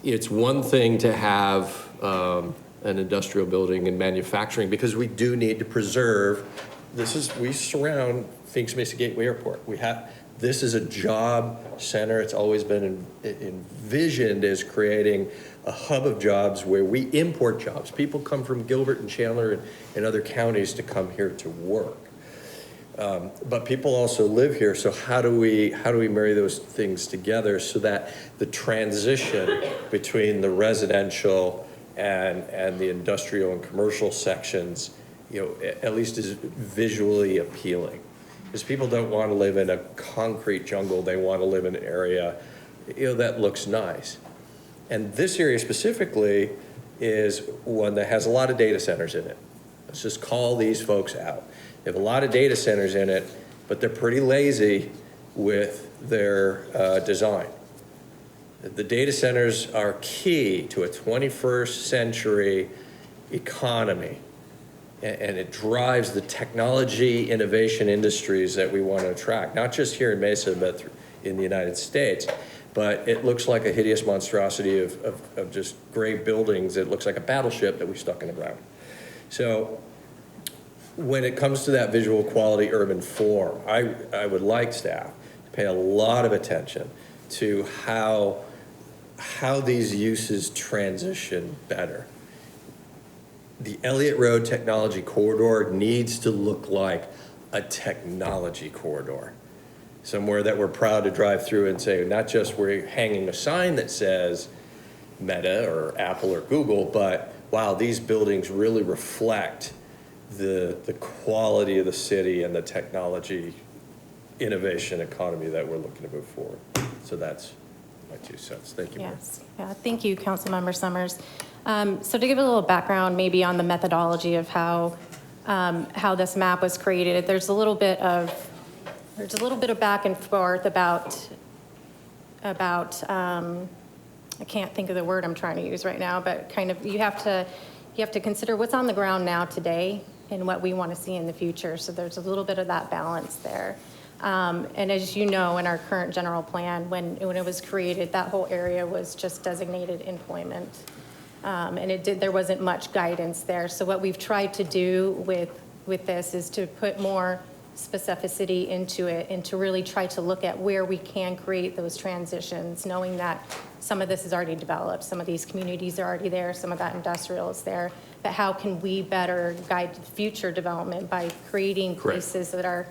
it's one thing to have an industrial building and manufacturing, because we do need to preserve, we surround Phoenix Mesa Gateway Airport. This is a job center. It's always been envisioned as creating a hub of jobs where we import jobs. People come from Gilbert and Chandler and other counties to come here to work. But people also live here, so how do we marry those things together so that the transition between the residential and the industrial and commercial sections, at least is visually appealing? Because people don't want to live in a concrete jungle. They want to live in an area, that looks nice. And this area specifically is one that has a lot of data centers in it. Let's just call these folks out. They have a lot of data centers in it, but they're pretty lazy with their design. The data centers are key to a 21st century economy, and it drives the technology innovation industries that we want to attract, not just here in Mesa, but in the United States. But it looks like a hideous monstrosity of just gray buildings. It looks like a battleship that we stuck in the ground. So when it comes to that visual quality urban form, I would like staff to pay a lot of attention to how these uses transition better. The Elliott Road Technology Corridor needs to look like a technology corridor. Somewhere that we're proud to drive through and say, not just we're hanging a sign that says Meta or Apple or Google, but wow, these buildings really reflect the quality of the city and the technology innovation economy that we're looking to move forward. So that's my 2 cents. Thank you, Mayor. Yes, yeah, thank you, Councilmember Summers. So to give a little background maybe on the methodology of how this map was created, there's a little bit of back and forth about I can't think of the word I'm trying to use right now, but kind of you have to consider what's on the ground now today and what we want to see in the future. So there's a little bit of that balance there. And as you know, in our current general plan, when it was created, that whole area was just designated employment. And there wasn't much guidance there. So what we've tried to do with this is to put more specificity into it and to really try to look at where we can create those transitions, knowing that some of this is already developed, some of these communities are already there, some of that industrial is there, but how can we better guide future development by creating places that are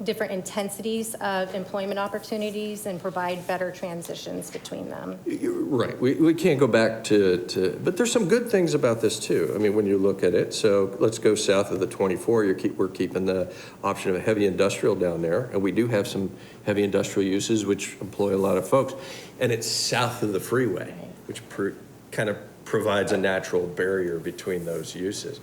different intensities of employment opportunities and provide better transitions between them. You're right. We can't go back to, but there's some good things about this too. I mean, when you look at it, so let's go south of the 24. We're keeping the option of a heavy industrial down there, and we do have some heavy industrial uses which employ a lot of folks. And it's south of the freeway, which kind of provides a natural barrier between those uses.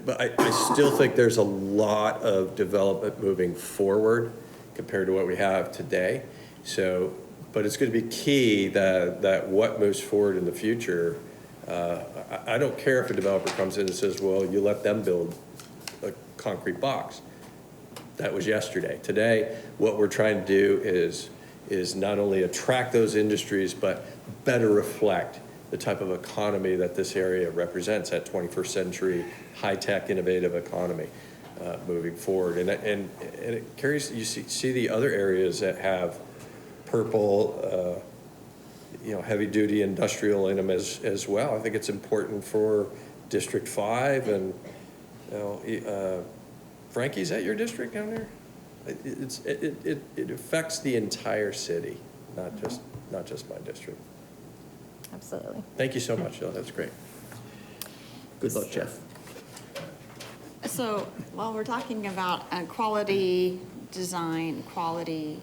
But I still think there's a lot of development moving forward compared to what we have today. So, but it's going to be key that what moves forward in the future, I don't care if a developer comes in and says, well, you let them build a concrete box. That was yesterday. Today, what we're trying to do is not only attract those industries, but better reflect the type of economy that this area represents, that 21st century high-tech innovative economy moving forward. And it carries, you see the other areas that have purple, heavy-duty industrial in them as well. I think it's important for District 5 and, Frankie, is that your district down there? It affects the entire city, not just my district. Absolutely. Thank you so much, Jill. That's great. Good luck, Jeff. So while we're talking about quality design, quality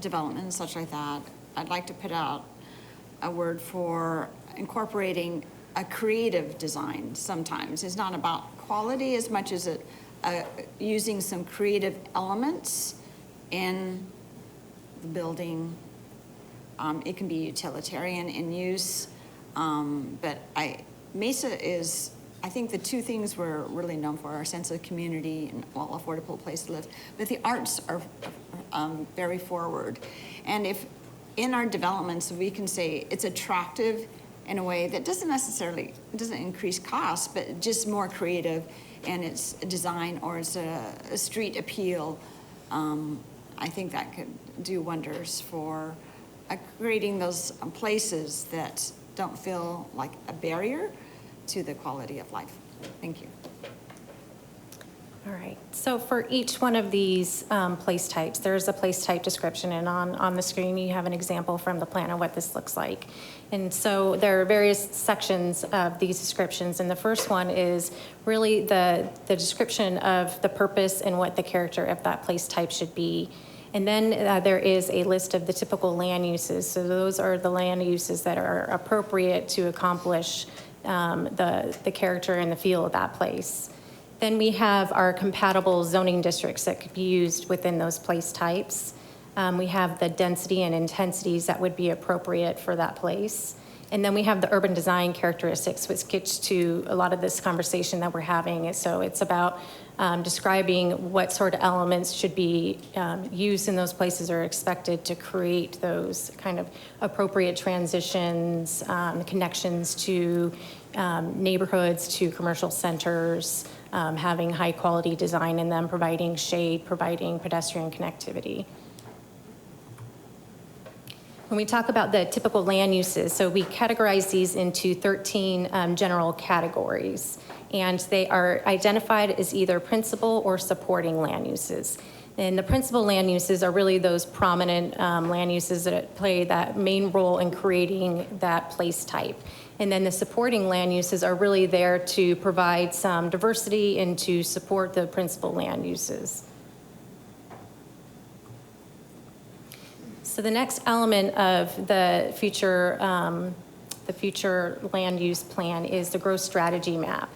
development and such like that, I'd like to put out a word for incorporating a creative design sometimes. It's not about quality as much as using some creative elements in the building. It can be utilitarian in use, but Mesa is, I think the two things we're really known for are a sense of community and, well, affordable place to live. But the arts are very forward. And if in our developments we can say it's attractive in a way that doesn't increase costs, but just more creative, and it's a design or it's a street appeal, I think that could do wonders for creating those places that don't feel like a barrier to the quality of life. Thank you. All right, so for each one of these place types, there's a place type description, and on the screen you have an example from the plan of what this looks like. And so there are various sections of these descriptions, and the first one is really the description of the purpose and what the character of that place type should be. And then there is a list of the typical land uses. So those are the land uses that are appropriate to accomplish the character and the feel of that place. Then we have our compatible zoning districts that could be used within those place types. We have the density and intensities that would be appropriate for that place. And then we have the urban design characteristics, which gets to a lot of this conversation that we're having. So it's about describing what sort of elements should be used in those places or expected to create those kind of appropriate transitions, connections to neighborhoods, to commercial centers, having high quality design in them, providing shade, providing pedestrian connectivity. When we talk about the typical land uses, so we categorize these into 13 general categories, and they are identified as either principal or supporting land uses. And the principal land uses are really those prominent land uses that play that main role in creating that place type. And then the supporting land uses are really there to provide some diversity and to support the principal land uses. So the next element of the future land use plan is the growth strategy map.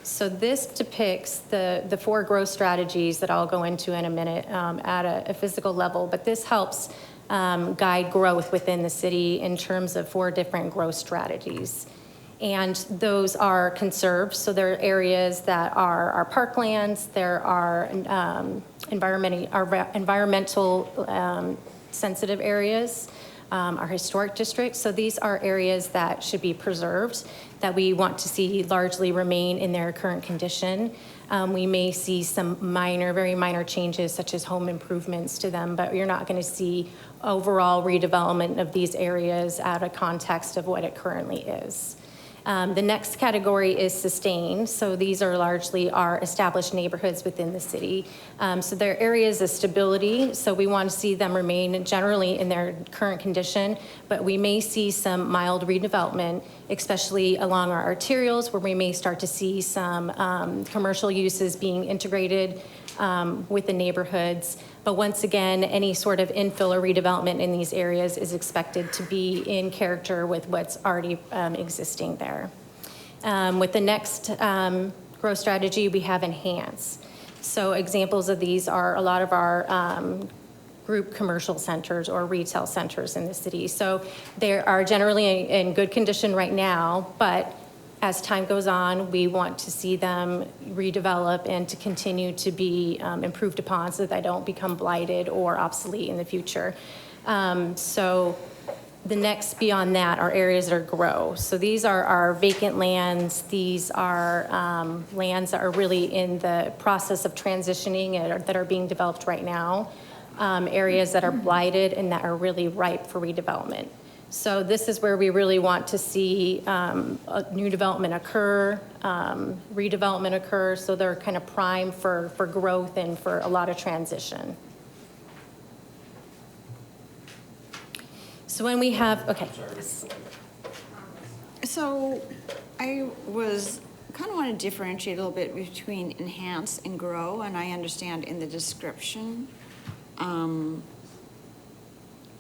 So this depicts the 4 growth strategies that I'll go into in a minute at a physical level, but this helps guide growth within the city in terms of 4 different growth strategies. And those are conserved, so there are areas that are parklands, there are environmental sensitive areas, our historic districts. So these are areas that should be preserved, that we want to see largely remain in their current condition. We may see some very minor changes such as home improvements to them, but you're not going to see overall redevelopment of these areas out of context of what it currently is. The next category is sustained. So these are largely our established neighborhoods within the city. So they're areas of stability. So we want to see them remain generally in their current condition, but we may see some mild redevelopment, especially along our arterials, where we may start to see some commercial uses being integrated with the neighborhoods. But once again, any sort of infill or redevelopment in these areas is expected to be in character with what's already existing there. With the next growth strategy, we have enhance. So examples of these are a lot of our group commercial centers or retail centers in the city. So they are generally in good condition right now, but as time goes on, we want to see them redevelop and to continue to be improved upon so that they don't become blighted or obsolete in the future. So the next beyond that are areas that are grow. So these are our vacant lands. These are lands that are really in the process of transitioning and that are being developed right now. Areas that are blighted and that are really ripe for redevelopment. So this is where we really want to see a new development occur, redevelopment occur, so they're kind of primed for growth and for a lot of transition. So when we have, okay. So I was kind of want to differentiate a little bit between enhance and grow, and I understand in the description,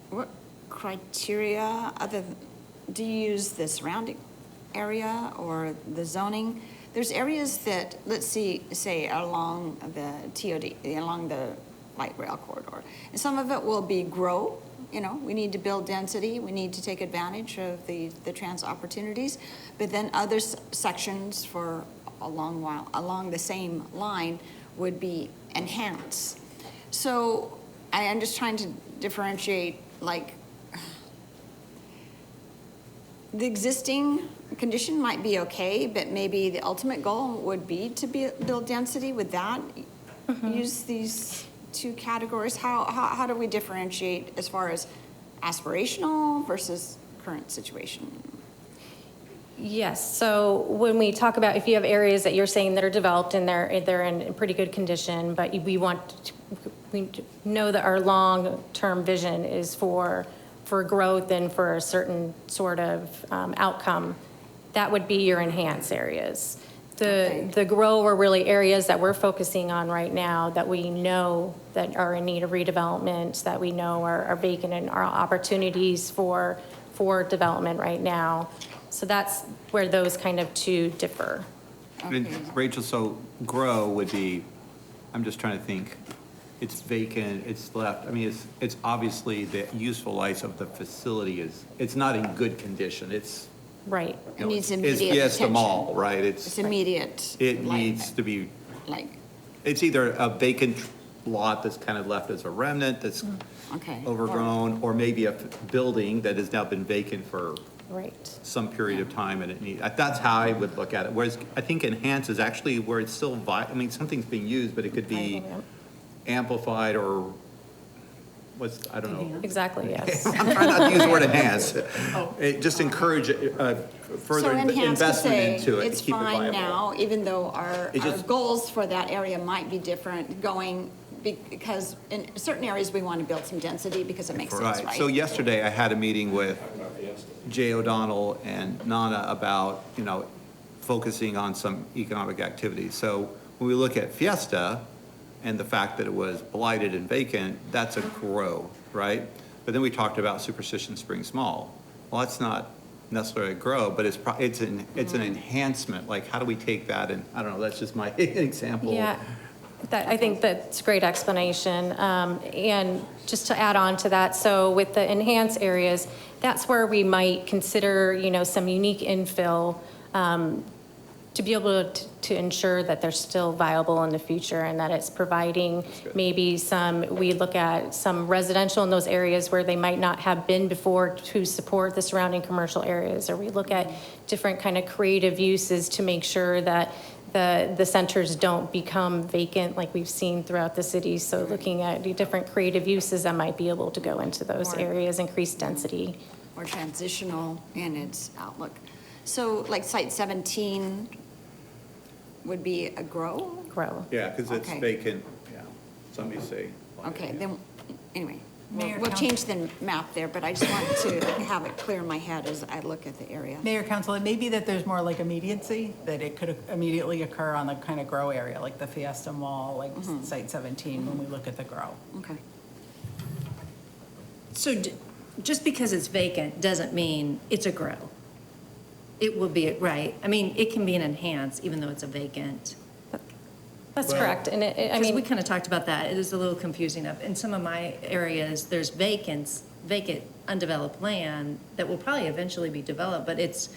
what criteria do you use the surrounding area or the zoning? There's areas that, let's see, say along the TOD, along the light rail corridor, and some of it will be grow. You know, we need to build density. We need to take advantage of the trans opportunities, but then other sections for along the same line would be enhance. So I'm just trying to differentiate, like, the existing condition might be okay, but maybe the ultimate goal would be to build density. Would that use these two categories? How do we differentiate as far as aspirational versus current situation? Yes, so when we talk about, if you have areas that you're saying that are developed and they're in pretty good condition, but we know that our long-term vision is for growth and for a certain sort of outcome, that would be your enhance areas. The grow are really areas that we're focusing on right now that we know that are in need of redevelopment, that we know are vacant and are opportunities for development right now. So that's where those kind of two differ. And Rachel, so grow would be, I'm just trying to think, it's vacant, it's left. I mean, it's obviously the useful life of the facility it's not in good condition. It's right. It needs immediate It's the attention. mall, right? It's immediate. It needs to be, like. it's either a vacant lot that's kind of left as a remnant that's Okay. overgrown, or maybe a building that has now been vacant for right. some period of time, and it needs, that's how I would look at it. Whereas I think enhance is actually where it's still I mean, something's being used, but it could be amplified or I don't know. Exactly, yes. I'm trying not to use the word enhance. Just encourage further So enhance to investment say, into it to it's keep it fine viable. now, even though our just- goals for that area might be different because in certain areas we want to build some density because it makes sense, right? So yesterday I had a meeting with Jay O'Donnell and Nana about, focusing on some economic activities. So when we look at Fiesta and the fact that it was blighted and vacant, that's a grow, right? But then we talked about Superstition Springs Mall. Well, that's not necessarily a grow, but it's an enhancement. Like, how do we take that? And I don't know, that's just my example. Yeah, I think that's a great explanation. And just to add on to that, so with the enhanced areas, that's where we might consider, some unique infill to be able to ensure that they're still viable in the future and that it's providing maybe we look at some residential in those areas where they might not have been before to support the surrounding commercial areas, or we look at different kind of creative uses to make sure that the centers don't become vacant like we've seen throughout the city. So looking at the different creative uses that might be able to go into those areas, increase density. Or transitional in its outlook. So like site 17 would be a grow? Grow. Yeah, because it's Okay. vacant, yeah, somebody say. Okay, then, anyway, Mayor, we'll Council- change the map there, but I just want to have it clear in my head as I look at the area. Mayor, Council, it may be that there's more like immediacy, that it could immediately occur on the kind of grow area, like the Fiesta Mall, like Site 17, when we look at the grow. Okay. So just because it's vacant doesn't mean it's a grow. It will be, right? I mean, it can be an enhance even though it's a vacant. That's correct. And I Because we mean, kind of talked about that. It is a little confusing. In some of my areas, there's vacant, undeveloped land that will probably eventually be developed, but it's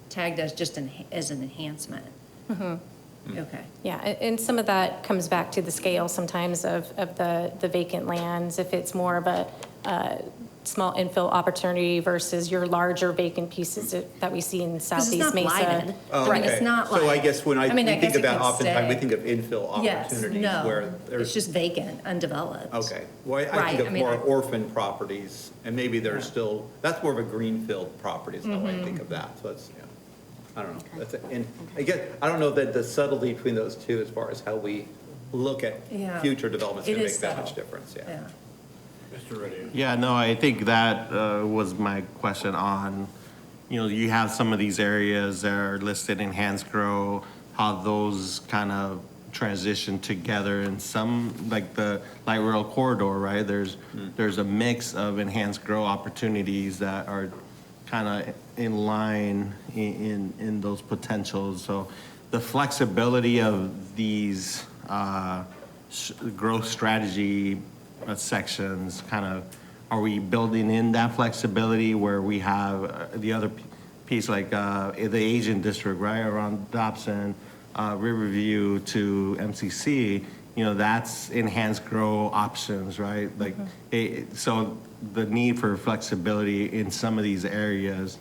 tagged as just as an enhancement. Okay. yeah, and some of that comes back to the scale sometimes of the vacant lands. If it's more of a small infill opportunity versus your larger vacant pieces that we see in Because it's Southeast not Mesa. blighted. Oh, I mean, okay. it's not like. So I guess when we guess think it about can oftentimes, we stay. think of infill Yes, opportunities no, where it's there's. just vacant, undeveloped. Okay, well, I Right, think I of mean, more I- orphan properties, and maybe there's still, that's more of a greenfield property, is how Mm-hmm. I think of that, so that's, yeah. I don't know, that's, and I guess, I don't know that the subtlety between those two as far as how we look at Yeah. future development's It gonna is make that much subtle. difference, yeah. Yeah. Yeah, no, I think that was my question on, you have some of these areas that are listed in Enhanced Grow, how those kind of transition together, and some, like the light rail corridor, right? There's a mix of Enhanced Grow opportunities that are kind of in line in those potentials. So the flexibility of these growth strategy sections, kind of, are we building in that flexibility where we have the other piece, like the Asian district, right, around Dobson, Riverview to MCC, that's enhanced grow options, right? Like, so the need for flexibility in some of these areas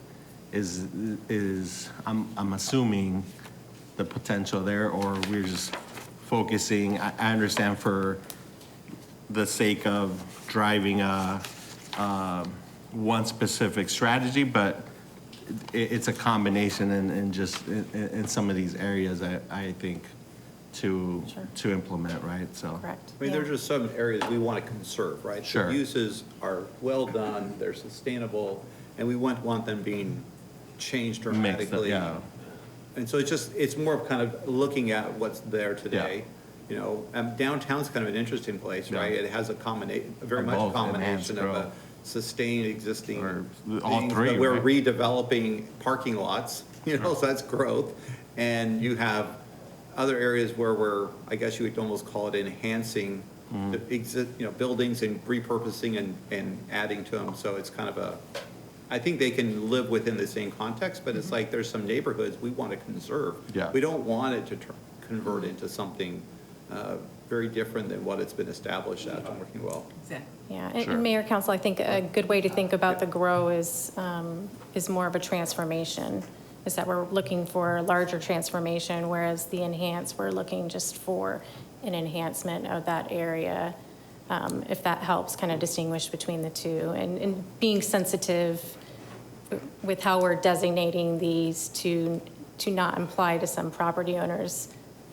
is I'm assuming the potential there, or we're just focusing, I understand for the sake of driving one specific strategy, but it's a combination and just in some of these areas, I think, to implement, right? So. Correct. I mean, there's just some areas we want to conserve, right? Sure. The uses are well done, they're sustainable, and we wouldn't want them being changed dramatically. yeah. And so it's more of kind of looking at what's there today. Downtown's kind of an interesting place, Yeah. right? It has very much a Both combination of a enhanced sustained existing Or all things, three, but we're right? redeveloping parking lots, so that's growth. And you have other areas where I guess you would almost call it enhancing Mm-hmm. the buildings and repurposing and adding to them. So it's kind of I think they can live within the same context, but it's like there's some neighborhoods we want to conserve. Yeah. We don't want it to convert into something very different than what it's been established as and working well. Exactly. Yeah, and Sure. Mayor, Council, I think a good way to think about the grow is more of a transformation, is that we're looking for a larger transformation, whereas the enhance, we're looking just for an enhancement of that area, if that helps kind of distinguish between the two, and being sensitive with how we're designating these to not imply to some property owners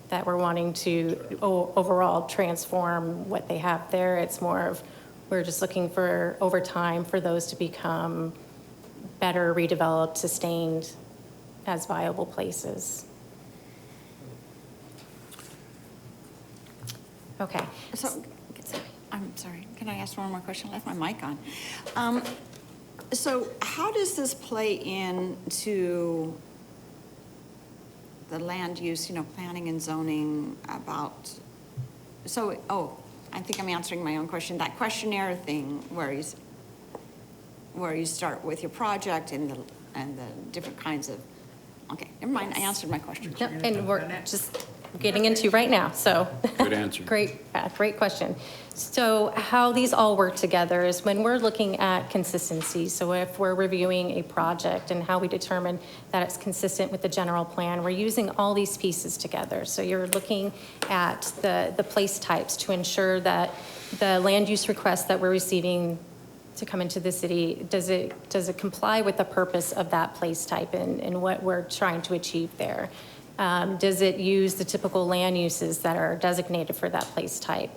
that we're wanting to overall transform what they have there. It's more of, we're just looking for, over time, for those to become better redeveloped, sustained as viable places. Okay. So, I'm sorry, can I ask one more question? I left my mic on. So how does this play into the land use, planning and zoning about, I think I'm answering my own question, that questionnaire thing where you start with your project and the different kinds of, okay, never mind, I answered my question. Yep, and we're just getting into right now, so. Good answer. Great question. So how these all work together is when we're looking at consistency, so if we're reviewing a project and how we determine that it's consistent with the general plan, we're using all these pieces together. So you're looking at the place types to ensure that the land use requests that we're receiving to come into the city, does it comply with the purpose of that place type and what we're trying to achieve there? Does it use the typical land uses that are designated for that place type?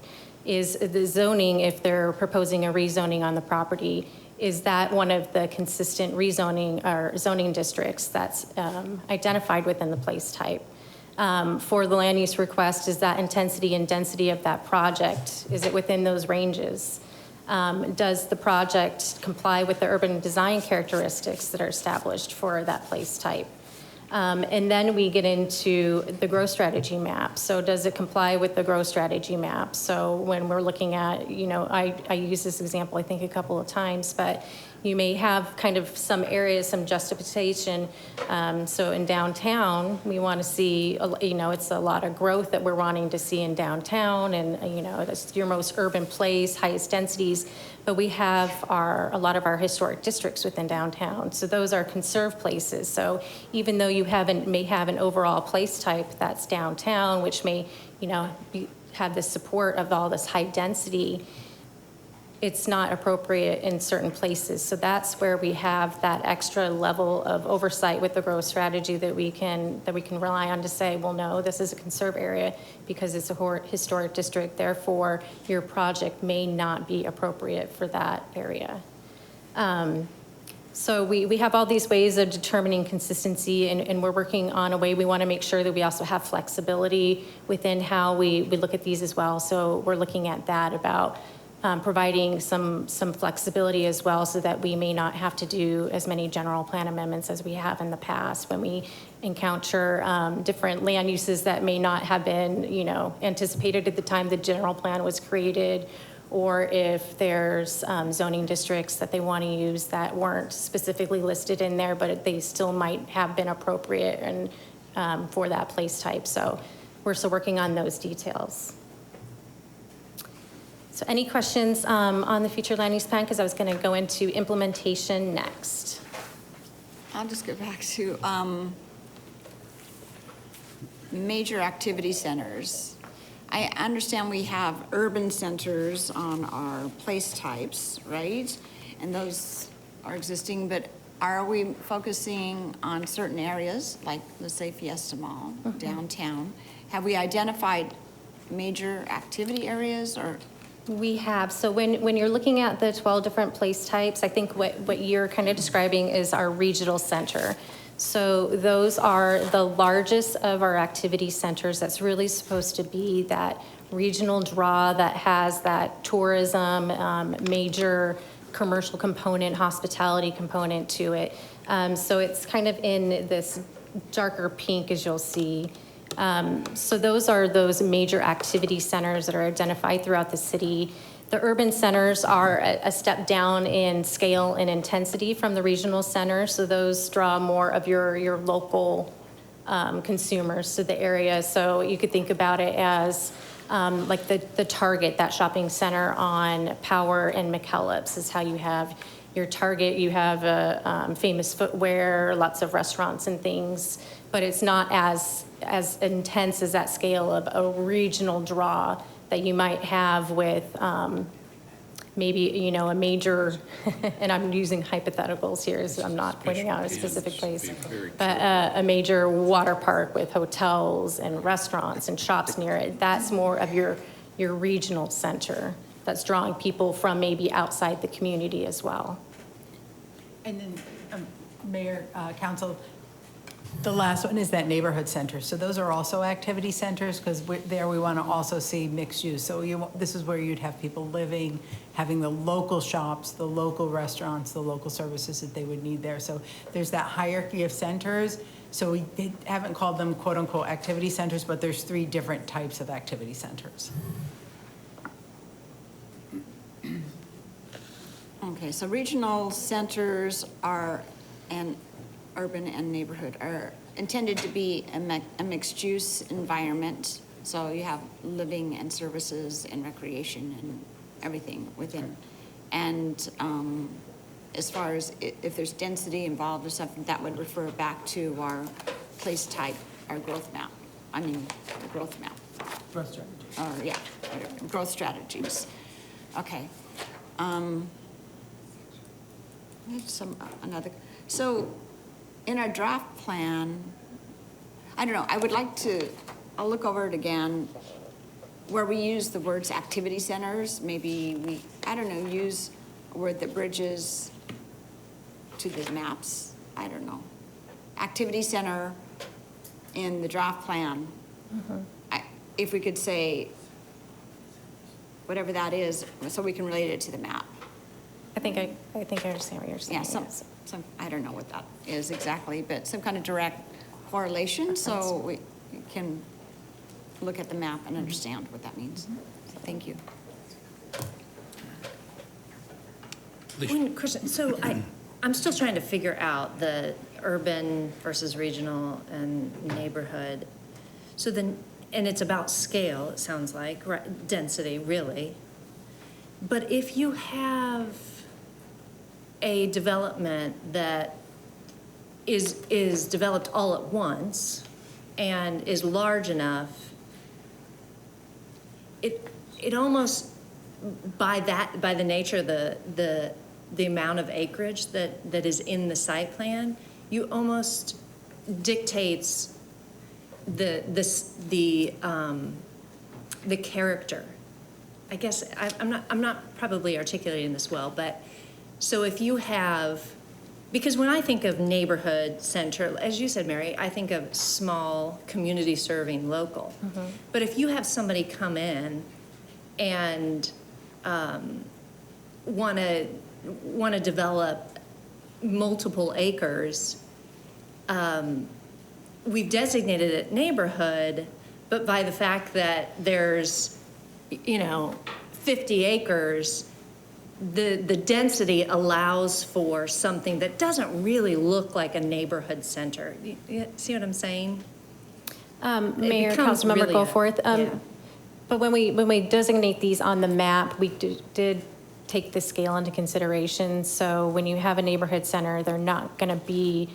Is the zoning, if they're proposing a rezoning on the property, is that one of the consistent rezoning or zoning districts that's identified within the place type? For the land use request, is that intensity and density of that project, is it within those ranges? Does the project comply with the urban design characteristics that are established for that place type? And then we get into the growth strategy map. So does it comply with the growth strategy map? So when we're looking at, I use this example, I think, a couple of times, but you may have kind of some areas, some justification. So in downtown, we want to see, it's a lot of growth that we're wanting to see in downtown, and, that's your most urban place, highest densities. But we have a lot of our historic districts within downtown. So those are conserved places. So even though you may have an overall place type that's downtown, which may, have the support of all this high density, it's not appropriate in certain places. So that's where we have that extra level of oversight with the growth strategy that we can rely on to say, well, no, this is a conserved area because it's a historic district, therefore your project may not be appropriate for that area. So we have all these ways of determining consistency, and we're working on a way. We want to make sure that we also have flexibility within how we look at these as well. So we're looking at that about providing some flexibility as well, so that we may not have to do as many general plan amendments as we have in the past when we encounter different land uses that may not have been, anticipated at the time the general plan was created, or if there's zoning districts that they want to use that weren't specifically listed in there, but they still might have been appropriate and for that place type. So we're still working on those details. So any questions on the future land use plan? Because I was going to go into implementation next. I'll just go back to major activity centers. I understand we have urban centers on our place types, right? And those are existing, but are we focusing on certain areas, like, let's say, Fiesta Mall, downtown? Have we identified major activity areas, or? We have. So when you're looking at the 12 different place types, I think what you're kind of describing is our regional center. So those are the largest of our activity centers. That's really supposed to be that regional draw that has that tourism, major commercial component, hospitality component to it. So it's kind of in this darker pink, as you'll see. So those are those major activity centers that are identified throughout the city. The urban centers are a step down in scale and intensity from the regional centers. So those draw more of your local consumers to the area. So you could think about it as like the Target, that shopping center on Power and McKellips is how you have your Target. You have Famous Footwear, lots of restaurants and things, but it's not as intense as that scale of a regional draw that you might have with maybe, a major, and I'm using hypotheticals here, so I'm not pointing out a specific place, but a major water park with hotels and restaurants and shops near it. That's more of your regional center that's drawing people from maybe outside the community as well. And then, Mayor, Council, the last one is that neighborhood center. So those are also activity centers, because there we want to also see mixed use. So this is where you'd have people living, having the local shops, the local restaurants, the local services that they would need there. So there's that hierarchy of centers. So we haven't called them quote unquote activity centers, but there's 3 different types of activity centers. Okay, so regional centers and urban and neighborhood are intended to be a mixed-use environment. So you have living and services and recreation and everything within. And as far as if there's density involved or something, that would refer back to our place type, our growth map. The growth map. Growth strategy. Or, yeah, whatever, growth strategies. Okay. So in our draft plan, I don't know, I'll look over it again, where we use the words activity centers, maybe use a word that bridges to the maps, I don't know. Activity center in the draft plan. If we could say whatever that is, so we can relate it to the map. I think I understand what you're saying. Yeah, some, I don't know what that is exactly, but some kind of direct correlation, so we can look at the map and understand what that means. So thank you. One question, so I'm still trying to figure out the urban versus regional and neighborhood. So then, and it's about scale, it sounds like, right, density, really. But if you have a development that is developed all at once and is large enough, it almost, by the nature of the amount of acreage that is in the site plan, you almost dictates the character. I guess I'm not probably articulating this well, but so if you have, because when I think of neighborhood center, as you said, Mary, I think of small community serving local. But if you have somebody come in and want to develop multiple acres, we've designated it neighborhood, but by the fact that there's 50 acres, the density allows for something that doesn't really look like a neighborhood center. You see what I'm saying? Mayor, Councilmember Goforth. Yeah. But when we designate these on the map, we did take the scale into consideration. So when you have a neighborhood center, they're not going to be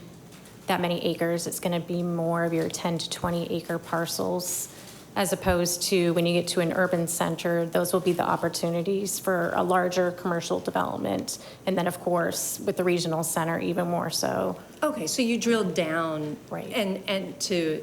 that many acres. It's going to be more of your 10 to 20 acre parcels, as opposed to when you get to an urban center, those will be the opportunities for a larger commercial development. And then, of course, with the regional center, even more so. Okay, so you drilled down, Right. and to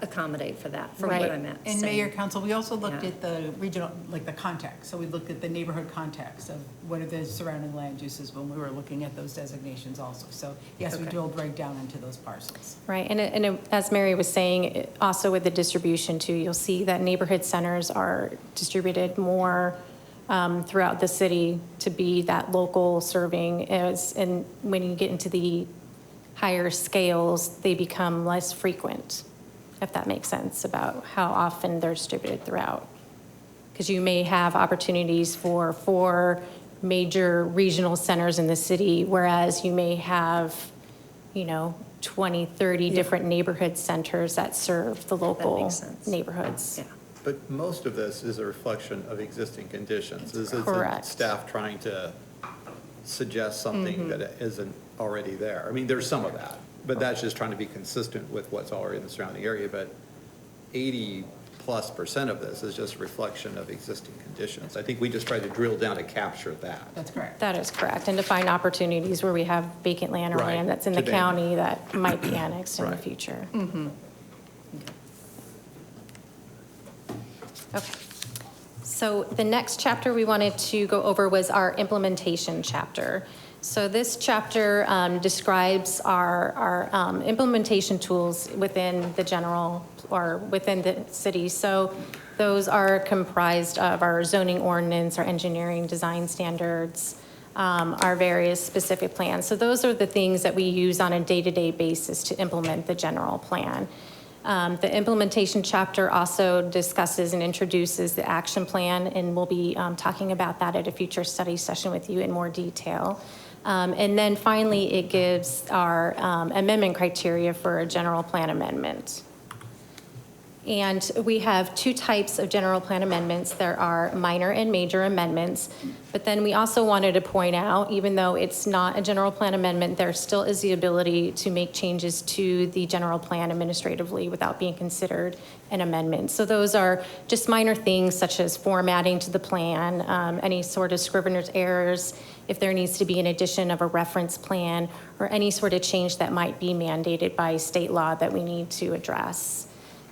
accommodate for that, from Right. what I meant. And saying. Mayor, Council, we also looked Yeah. at the regional, like the context. So we looked at the neighborhood context of what are the surrounding land uses when we were looking at those designations also. So yes, we Okay. drilled right down into those parcels. Right, and as Mary was saying, also with the distribution too, you'll see that neighborhood centers are distributed more throughout the city to be that local serving. And when you get into the higher scales, they become less frequent, if that makes sense, about how often they're distributed throughout. Because you may have opportunities for 4 major regional centers in the city, whereas you may have, 20, 30 different neighborhood centers that serve the local makes sense. neighborhoods. Yeah. But most of this is a reflection of existing conditions. This isn't Correct. staff trying to suggest something that isn't already there. I mean, there's some of that, but that's just trying to be consistent with what's already in the surrounding area. But 80+% of this is just a reflection of existing conditions. I think we just tried to drill down to capture that. That's correct. That is correct, and to find opportunities where we have vacant land or Right. land that's in the To county that might be annexed in the Right. future. Okay. So the next chapter we wanted to go over was our implementation chapter. So this chapter describes our implementation tools within the general, or within the city. So those are comprised of our zoning ordinance, our engineering design standards, our various specific plans. So those are the things that we use on a day-to-day basis to implement the general plan. The implementation chapter also discusses and introduces the action plan, and we'll be talking about that at a future study session with you in more detail. And then finally, it gives our amendment criteria for a general plan amendment. And we have two types of general plan amendments. There are minor and major amendments. But then we also wanted to point out, even though it's not a general plan amendment, there still is the ability to make changes to the general plan administratively without being considered an amendment. So those are just minor things such as formatting to the plan, any sort of scrivener's errors, if there needs to be an addition of a reference plan, or any sort of change that might be mandated by state law that we need to address.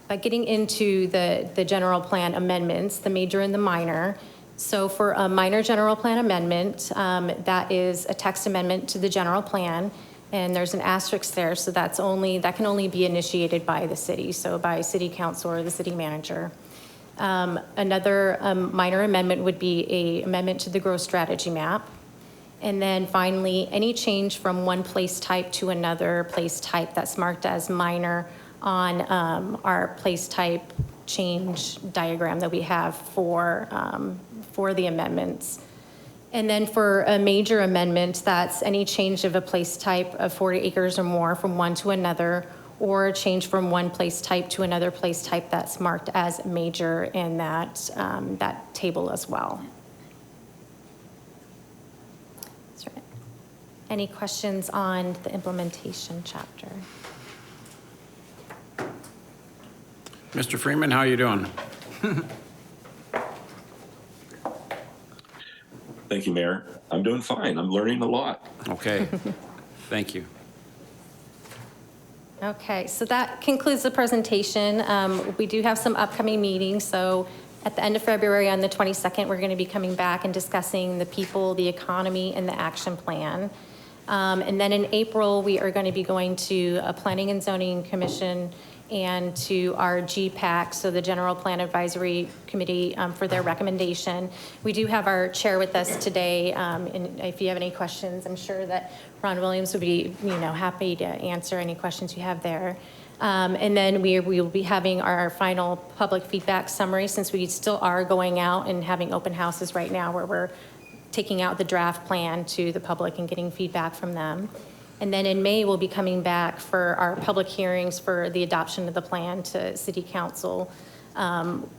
By getting into the general plan amendments, the major and the minor. So for a minor general plan amendment, that is a text amendment to the general plan, and there's an asterisk there, so that can only be initiated by the city, so by city council or the city manager. Another minor amendment would be an amendment to the growth strategy map. And then finally, any change from one place type to another place type that's marked as minor on our place type change diagram that we have for the amendments. And then for a major amendment, that's any change of a place type of 40 acres or more from one to another, or a change from one place type to another place type that's marked as major in that table as well. That's right. Any questions on the implementation chapter? Mr. Freeman, how are you doing? Thank you, Mayor. I'm doing fine. I'm learning a lot. Okay, thank you. Okay, so that concludes the presentation. We do have some upcoming meetings. So at the end of February on the 22nd, we're going to be coming back and discussing the people, the economy, and the action plan. And then in April, we are going to be going to a Planning and Zoning Commission and to our GPAC, so the General Plan Advisory Committee, for their recommendation. We do have our chair with us today, and if you have any questions, I'm sure that Ron Williams would be, happy to answer any questions you have there. And then we will be having our final public feedback summary, since we still are going out and having open houses right now where we're taking out the draft plan to the public and getting feedback from them. And then in May, we'll be coming back for our public hearings for the adoption of the plan to City Council,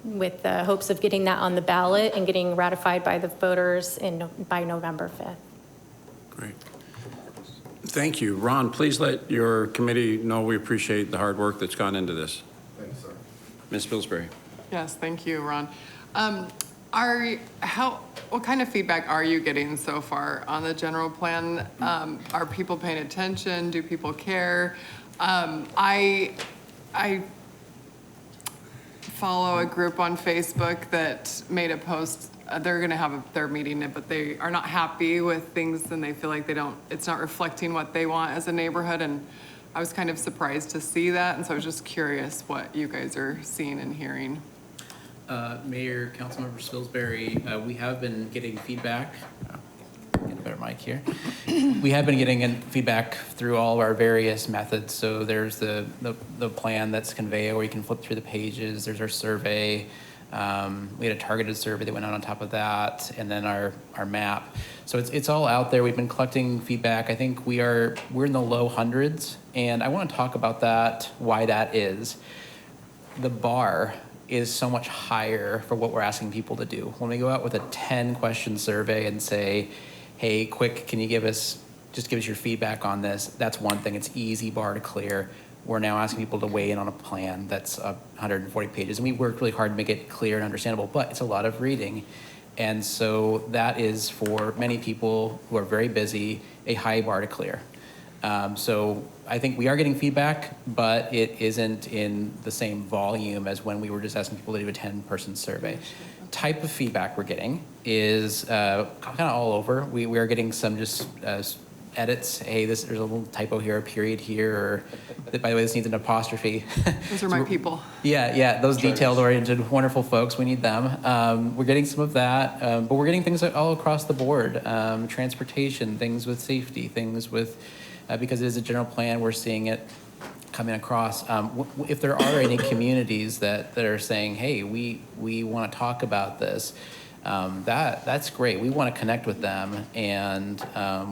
with the hopes of getting that on the ballot and getting ratified by the voters by November 5th. Great. Thank you. Ron, please let your committee know we appreciate the hard work that's gone into this. Thanks, sir. Ms. Pillsbury. Yes, thank you, Ron. What kind of feedback are you getting so far on the general plan? Are people paying attention? Do people care? I follow a group on Facebook that made a post. They're going to have their meeting, but they are not happy with things, and they feel like it's not reflecting what they want as a neighborhood. And I was kind of surprised to see that, and so I was just curious what you guys are seeing and hearing. Mayor, Councilmember Spilsbury, we have been getting feedback. Get a better mic here. We have been getting feedback through all of our various methods. So there's the plan that's Conveo, where you can flip through the pages. There's our survey. We had a targeted survey that went out on top of that, and then our map. So it's all out there. We've been collecting feedback. I think we're in the low hundreds, and I want to talk about that, why that is. The bar is so much higher for what we're asking people to do. When we go out with a 10-question survey and say, hey, quick, can you give us your feedback on this? That's one thing. It's easy bar to clear. We're now asking people to weigh in on a plan that's 140 pages. And we worked really hard to make it clear and understandable, but it's a lot of reading. And so that is, for many people who are very busy, a high bar to clear. So I think we are getting feedback, but it isn't in the same volume as when we were just asking people to do a 10-person survey. Type of feedback we're getting is kind of all over. We are getting some just edits. Hey, there's a little typo here, a period here, or by the way, this needs an apostrophe. Those are my people. Yeah, those detail-oriented, wonderful folks. We need them. We're getting some of that, but we're getting things all across the board. Transportation, things with safety, things with, because it is a general plan, we're seeing it coming across. If there are any communities that are saying, hey, we want to talk about this, that's great. We want to connect with them, and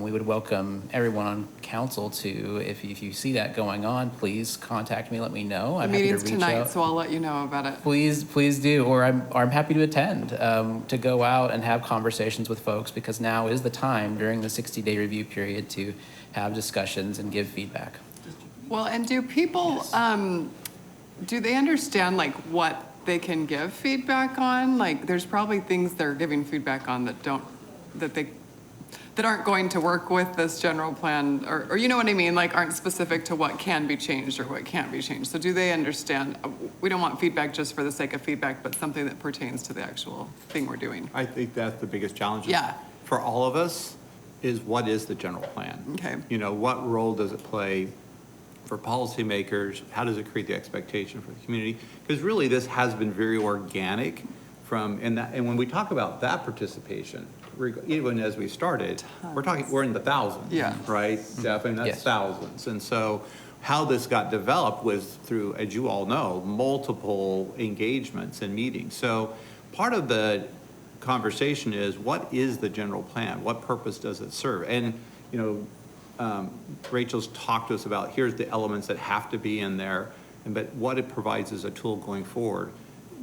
we would welcome everyone on council to, if you see that going on, please contact me, let me know. The I'm happy to meeting's reach tonight, out. so I'll let you know about it. Please do, or I'm happy to attend, to go out and have conversations with folks, because now is the time during the 60-day review period to have discussions and give feedback. Well, and do people, do they understand like what they can give feedback on? Like, there's probably things they're giving feedback on that aren't going to work with this general plan, or you know what I mean? Like, aren't specific to what can be changed or what can't be changed. So do they understand? We don't want feedback just for the sake of feedback, but something that pertains to the actual thing we're doing. I think that's the biggest challenge. Yeah. For all of us, is what is the general plan? Okay. You know, what role does it play for policymakers? How does it create the expectation for the community? Because really, this has been very organic and when we talk about that participation, even as we started, we're in the thousands, Yeah. right, Jeff? And that's Yes. thousands. And so how this got developed was through, as you all know, multiple engagements and meetings. So part of the conversation is, what is the general plan? What purpose does it serve? And, you know, Rachel's talked to us about, here's the elements that have to be in there, but what it provides as a tool going forward.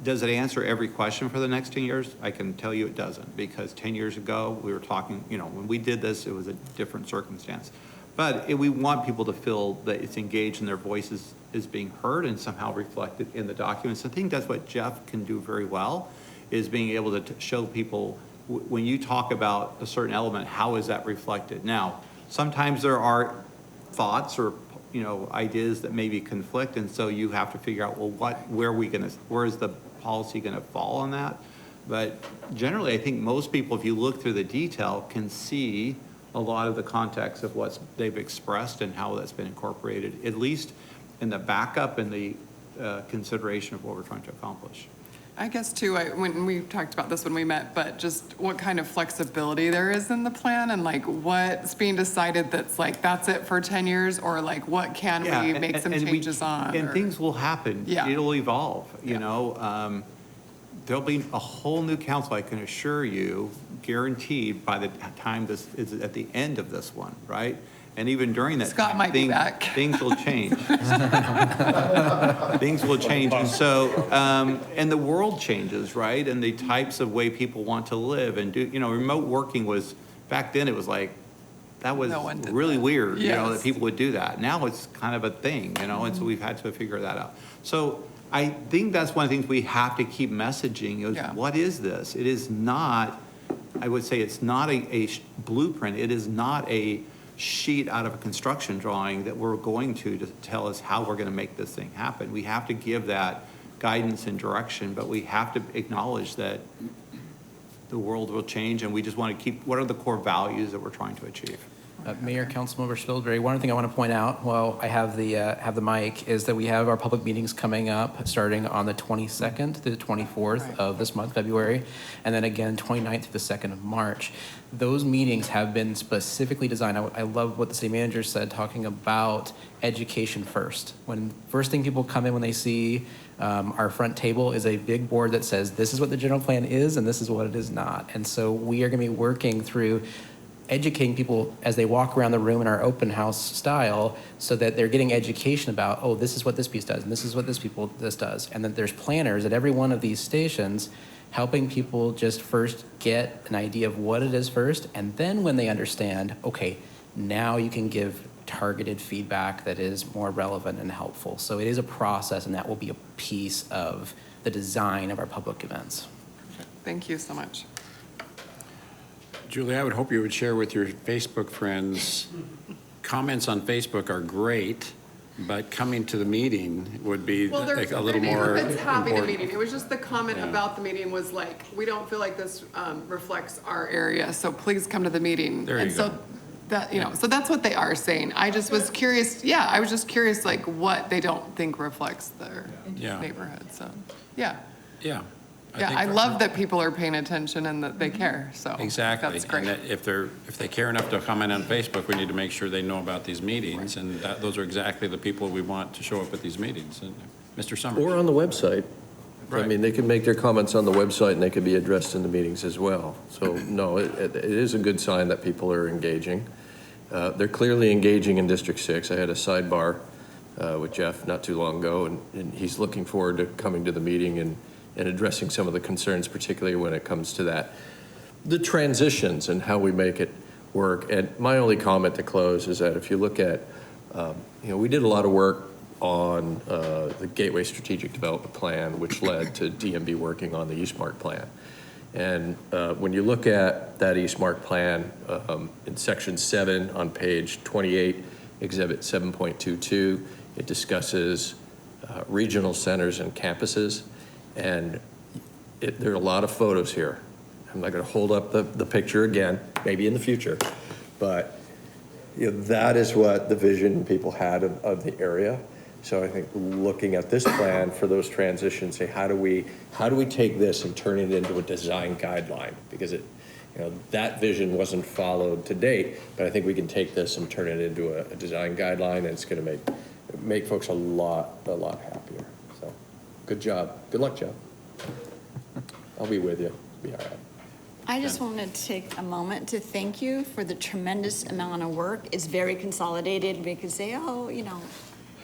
Does it answer every question for the next 10 years? I can tell you it doesn't, because 10 years ago, we were talking, you know, when we did this, it was a different circumstance. But we want people to feel that it's engaged and their voice is being heard and somehow reflected in the documents. I think that's what Jeff can do very well, is being able to show people, when you talk about a certain element, how is that reflected? Now, sometimes there are thoughts or, you know, ideas that maybe conflict, and so you have to figure out, well, where is the policy gonna fall on that? But generally, I think most people, if you look through the detail, can see a lot of the context of what they've expressed and how that's been incorporated, at least in the backup and the consideration of what we're trying to accomplish. I guess too, when we talked about this when we met, but just what kind of flexibility there is in the plan, and like what's being decided that's like, that's it for 10 years, or like what can we make some changes on? And or- things will happen. Yeah. It'll evolve, you know. There'll be a whole new council, I can assure you, guaranteed by the time this is at the end of this one, right? And even during that Scott time, might be back. things will change. Things will change, and so, and the world changes, right? And the types of way people want to live and do, you know, remote working was, back then it was like, that was No one did really that. weird, you know, Yes. that people would do that. Now it's kind of a thing, you know, and so we've had to figure that out. So I think that's one of the things we have to keep messaging is, Yeah. what is this? It is not, I would say it's not a blueprint. It is not a sheet out of a construction drawing that we're going to tell us how we're going to make this thing happen. We have to give that guidance and direction, but we have to acknowledge that the world will change, and we just want to keep, what are the core values that we're trying to achieve? Mayor, Councilmember Spilsbury, one thing I want to point out while I have the mic is that we have our public meetings coming up starting on the 22nd to the 24th of this month, February, and then again 29th to the 2nd of March. Those meetings have been specifically designed. I love what the city manager said, talking about education first. When first thing people come in when they see our front table is a big board that says this is what the general plan is and this is what it is not. And so we are going to be working through educating people as they walk around the room in our open house style, so that they're getting education about, oh, this is what this piece does, and this is what this does. And then there's planners at every one of these stations helping people just first get an idea of what it is first, and then when they understand, okay, now you can give targeted feedback that is more relevant and helpful. So it is a process, and that will be a piece of the design of our public events. Thank you so much. Julie, I would hope you would share with your Facebook friends, comments on Facebook are great, but coming to the meeting would be Well, they're, like a little more it's having a important. meeting. It was just the comment Yeah. about the meeting was like, we don't feel like this reflects our area, so please come to the meeting. There you And so go. that, you know, so that's what they are saying. I just was curious, I was just curious like what they don't think reflects their Yeah. neighborhood, so, yeah. Yeah. Yeah, think I that- love that people are paying attention and that they care, so. Exactly. That's great. And that if they care enough to comment on Facebook, we need to make sure they know about these meetings, and those are exactly the people we want to show up at these meetings. And Mr. Summers? Or on the website. I mean, they can make their comments on the website and they could be addressed in the meetings as well. So no, it is a good sign that people are engaging. They're clearly engaging in District 6. I had a sidebar with Jeff not too long ago, and he's looking forward to coming to the meeting and addressing some of the concerns, particularly when it comes to that. The transitions and how we make it work. And my only comment to close is that if you look at, we did a lot of work on the Gateway Strategic Development Plan, which led to DMB working on the Eastmark Plan. And when you look at that Eastmark Plan, in Section 7 on page 28, Exhibit 7.22, it discusses regional centers and campuses. And there are a lot of photos here. I'm not going to hold up the picture again, maybe in the future, but that is what the vision people had of the area. So I think looking at this plan for those transitions, say how do we take this and turn it into a design guideline? Because that vision wasn't followed to date, but I think we can take this and turn it into a design guideline, and it's going to make folks a lot happier. So good job. Good luck, Joe. I'll be with you. Be all right. I just wanted to take a moment to thank you for the tremendous amount of work. It's very consolidated. We could say,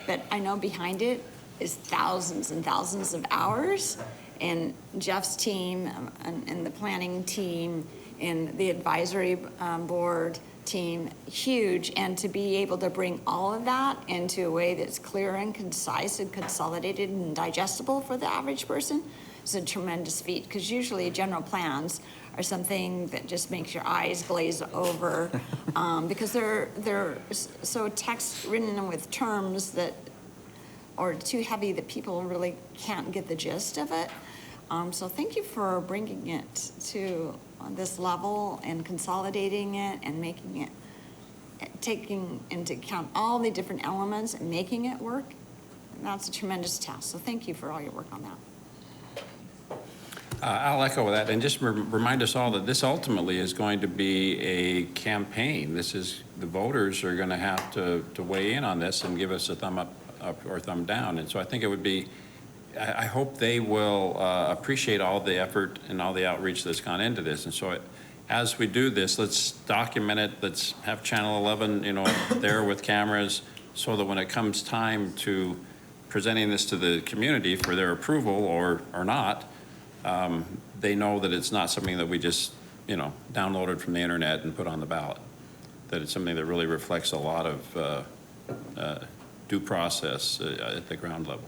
but I know behind it is thousands and thousands of hours, and Jeff's team and the planning team and the advisory board team, huge. And to be able to bring all of that into a way that's clear and concise and consolidated and digestible for the average person is a tremendous feat, because usually general plans are something that just makes your eyes glaze over because they're so text written with terms that are too heavy that people really can't get the gist of it. So thank you for bringing it to this level and consolidating it and making it, taking into account all the different elements and making it work. And that's a tremendous task. So thank you for all your work on that. I'll echo that, and just remind us all that this ultimately is going to be a campaign. The voters are going to have to weigh in on this and give us a thumb up or thumb down. And so I think it would be, I hope they will appreciate all the effort and all the outreach that's gone into this. And so as we do this, let's document it. Let's have Channel 11, there with cameras, so that when it comes time to presenting this to the community for their approval or not, they know that it's not something that we just, downloaded from the internet and put on the ballot. That it's something that really reflects a lot of due process at the ground level.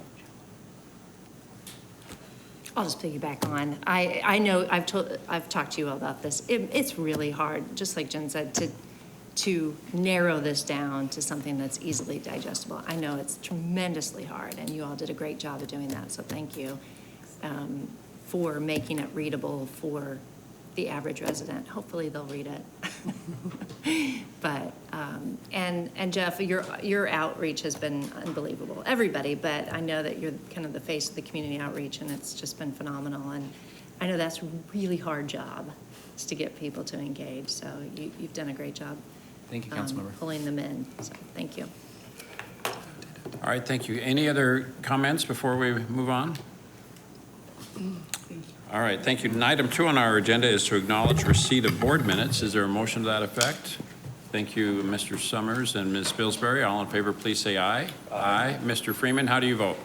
I'll just piggyback on. I know I've talked to you all about this. It's really hard, just like Jen said, to narrow this down to something that's easily digestible. I know it's tremendously hard, and you all did a great job of doing that. So thank you for making it readable for the average resident. Hopefully they'll read it. But and Jeff, your outreach has been unbelievable. Everybody, but I know that you're kind of the face of the community outreach, and it's just been phenomenal. And I know that's a really hard job, is to get people to engage. So you've done a great job. Thank you, Councilmember. Pulling them in. So thank you. All right, thank you. Any other comments before we move on? All right, thank you. And item 2 on our agenda is to acknowledge receipt of board minutes. Is there a motion to that effect? Thank you, Mr. Summers and Ms. Spilsbury. All in favor, please say aye. Aye. Mr. Freeman, how do you vote?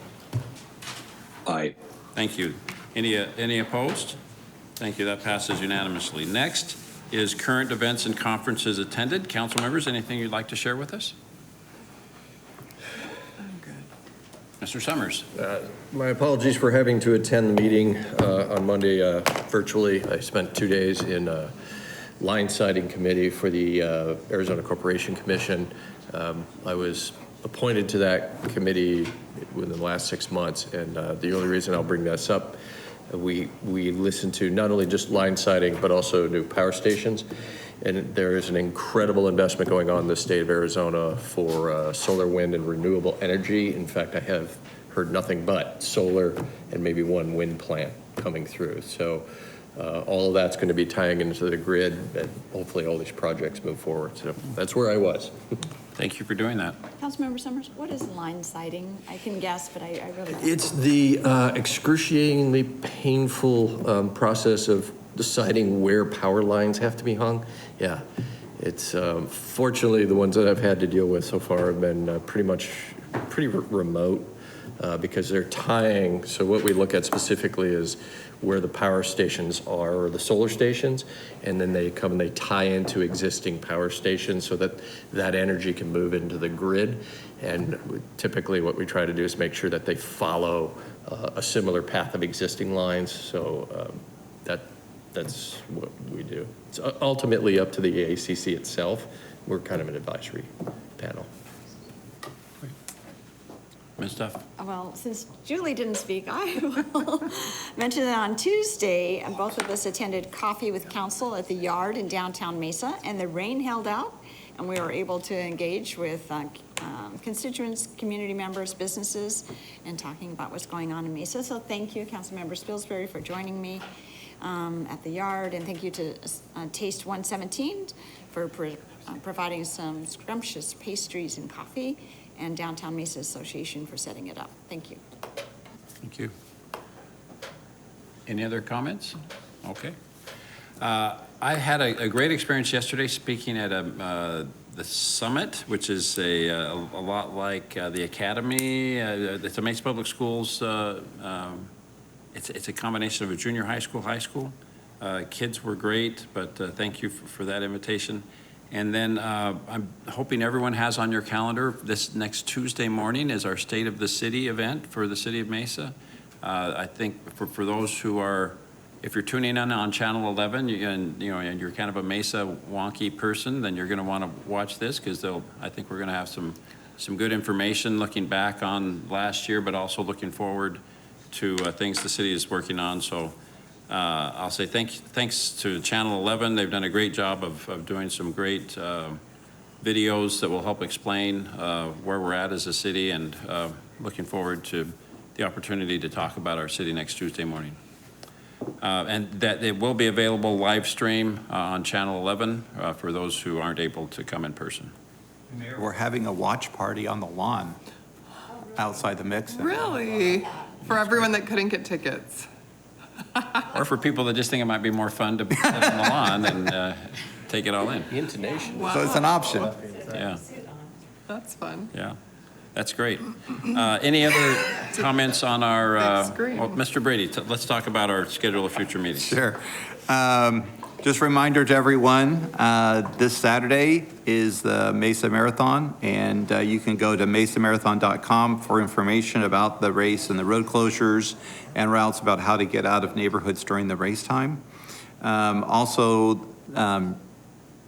Aye. Thank you. Any opposed? Thank you. That passes unanimously. Next is current events and conferences attended. Council members, anything you'd like to share with us? Mr. Summers. My apologies for having to attend the meeting on Monday virtually. I spent 2 days in line siding committee for the Arizona Corporation Commission. I was appointed to that committee within the last 6 months, and the only reason I'll bring this up, we listened to not only just line siding, but also new power stations. And there is an incredible investment going on in the state of Arizona for solar, wind, and renewable energy. In fact, I have heard nothing but solar and maybe one wind plant coming through. So all of that's going to be tying into the grid, and hopefully all these projects move forward. So that's where I was. Thank you for doing that. Councilmember Summers, what is line sighting? I can guess, but I really don't. It's the excruciatingly painful process of deciding where power lines have to be hung. Yeah, it's fortunately the ones that I've had to deal with so far have been pretty remote because they're tying. So what we look at specifically is where the power stations are, or the solar stations, and then they come and they tie into existing power stations so that that energy can move into the grid. And typically what we try to do is make sure that they follow a similar path of existing lines. So that's what we do. It's ultimately up to the AACC itself. We're kind of an advisory panel. Ms. Duff? Well, since Julie didn't speak, I will mention that on Tuesday, both of us attended Coffee with Council at the Yard in downtown Mesa, and the rain held out, and we were able to engage with constituents, community members, businesses, and talking about what's going on in Mesa. So thank you, Councilmember Spilsbury, for joining me at the Yard, and thank you to Taste 117 for providing some scrumptious pastries and coffee, and Downtown Mesa Association for setting it up. Thank you. Thank you. Any other comments? Okay. I had a great experience yesterday speaking at the Summit, which is a lot like the Academy. It's a Mesa Public Schools. It's a combination of a junior high school. Kids were great, but thank you for that invitation. And then I'm hoping everyone has on your calendar, this next Tuesday morning is our State of the City event for the City of Mesa. I think for those who are, if you're tuning in on Channel 11 and you're kind of a Mesa wonky person, then you're going to want to watch this because I think we're going to have some good information looking back on last year, but also looking forward to things the city is working on. So I'll say thanks to Channel 11. They've done a great job of doing some great videos that will help explain where we're at as a city, and looking forward to the opportunity to talk about our city next Tuesday morning. And that it will be available live stream on Channel 11 for those who aren't able to come in person. We're having a watch party on the lawn outside the Mix. Really? For everyone that couldn't get tickets? Or for people that just think it might be more fun to sit on the lawn and take it all in. The intonation. Wow. So it's an option. Yeah, That's fun. yeah, that's great. Any other comments on our, Big screen. well, Mr. Brady, let's talk about our schedule of future meetings. Sure. Just a reminder to everyone, this Saturday is the Mesa Marathon, and you can go to mesamarathon.com for information about the race and the road closures and routes about how to get out of neighborhoods during the race time. Also,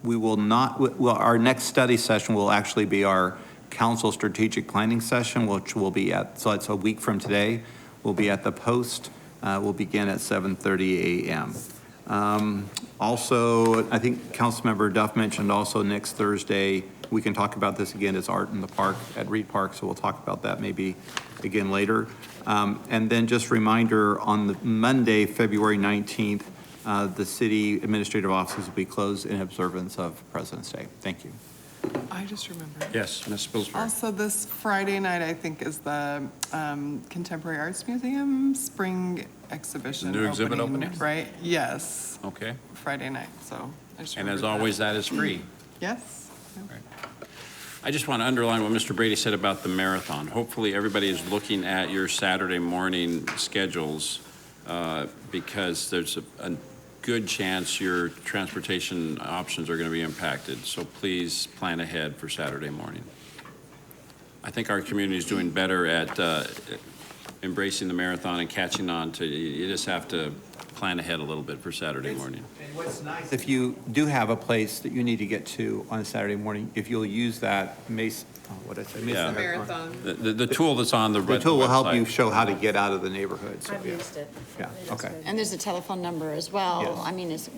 we will not, well, our next study session will actually be our council strategic planning session, which will be at, so it's a week from today, we'll be at the Post. We'll begin at 7:30 a.m. Also, I think Councilmember Duff mentioned also next Thursday, we can talk about this again, it's Art in the Park at Reed Park, so we'll talk about that maybe again later. And then just reminder, on the Monday, February 19th, the city administrative offices will be closed in observance of President's Day. Thank you. I just remembered. Yes, Ms. Spilsbury. Also, this Friday night, I think, is the Contemporary Arts Museum Spring Exhibition. New exhibit opening? Right? Yes. Okay. Friday night, so I just And as remembered always, that is free. Yes. I just want to underline what Mr. Brady said about the marathon. Hopefully, everybody is looking at your Saturday morning schedules because there's a good chance your transportation options are going to be impacted. So please plan ahead for Saturday morning. I think our community is doing better at embracing the marathon and catching on to, you just have to plan ahead a little bit for Saturday morning. And what's nice, if you do have a place that you need to get to on a Saturday morning, if you'll use that Mesa, what did I say? Yeah. Marathon. The tool that's on the The tool will help website. you show how to get out of the neighborhood. So, I've yeah. used it. Yeah, okay. And there's a telephone number as well. Yes. I mean, it's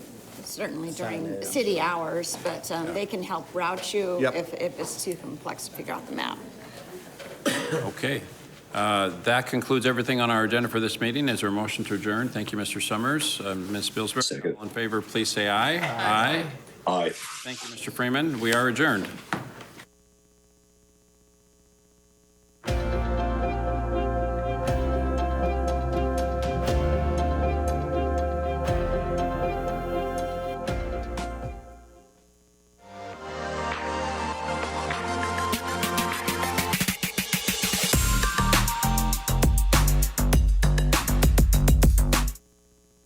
certainly during city hours, but they can help route you Yep. if it's too complex to figure out the map. Okay. That concludes everything on our agenda for this meeting. Is there a motion to adjourn? Thank you, Mr. Summers. Ms. Spilsbury, Second. all in favor, please say aye. Aye. Aye. Thank you, Mr. Freeman. We are adjourned.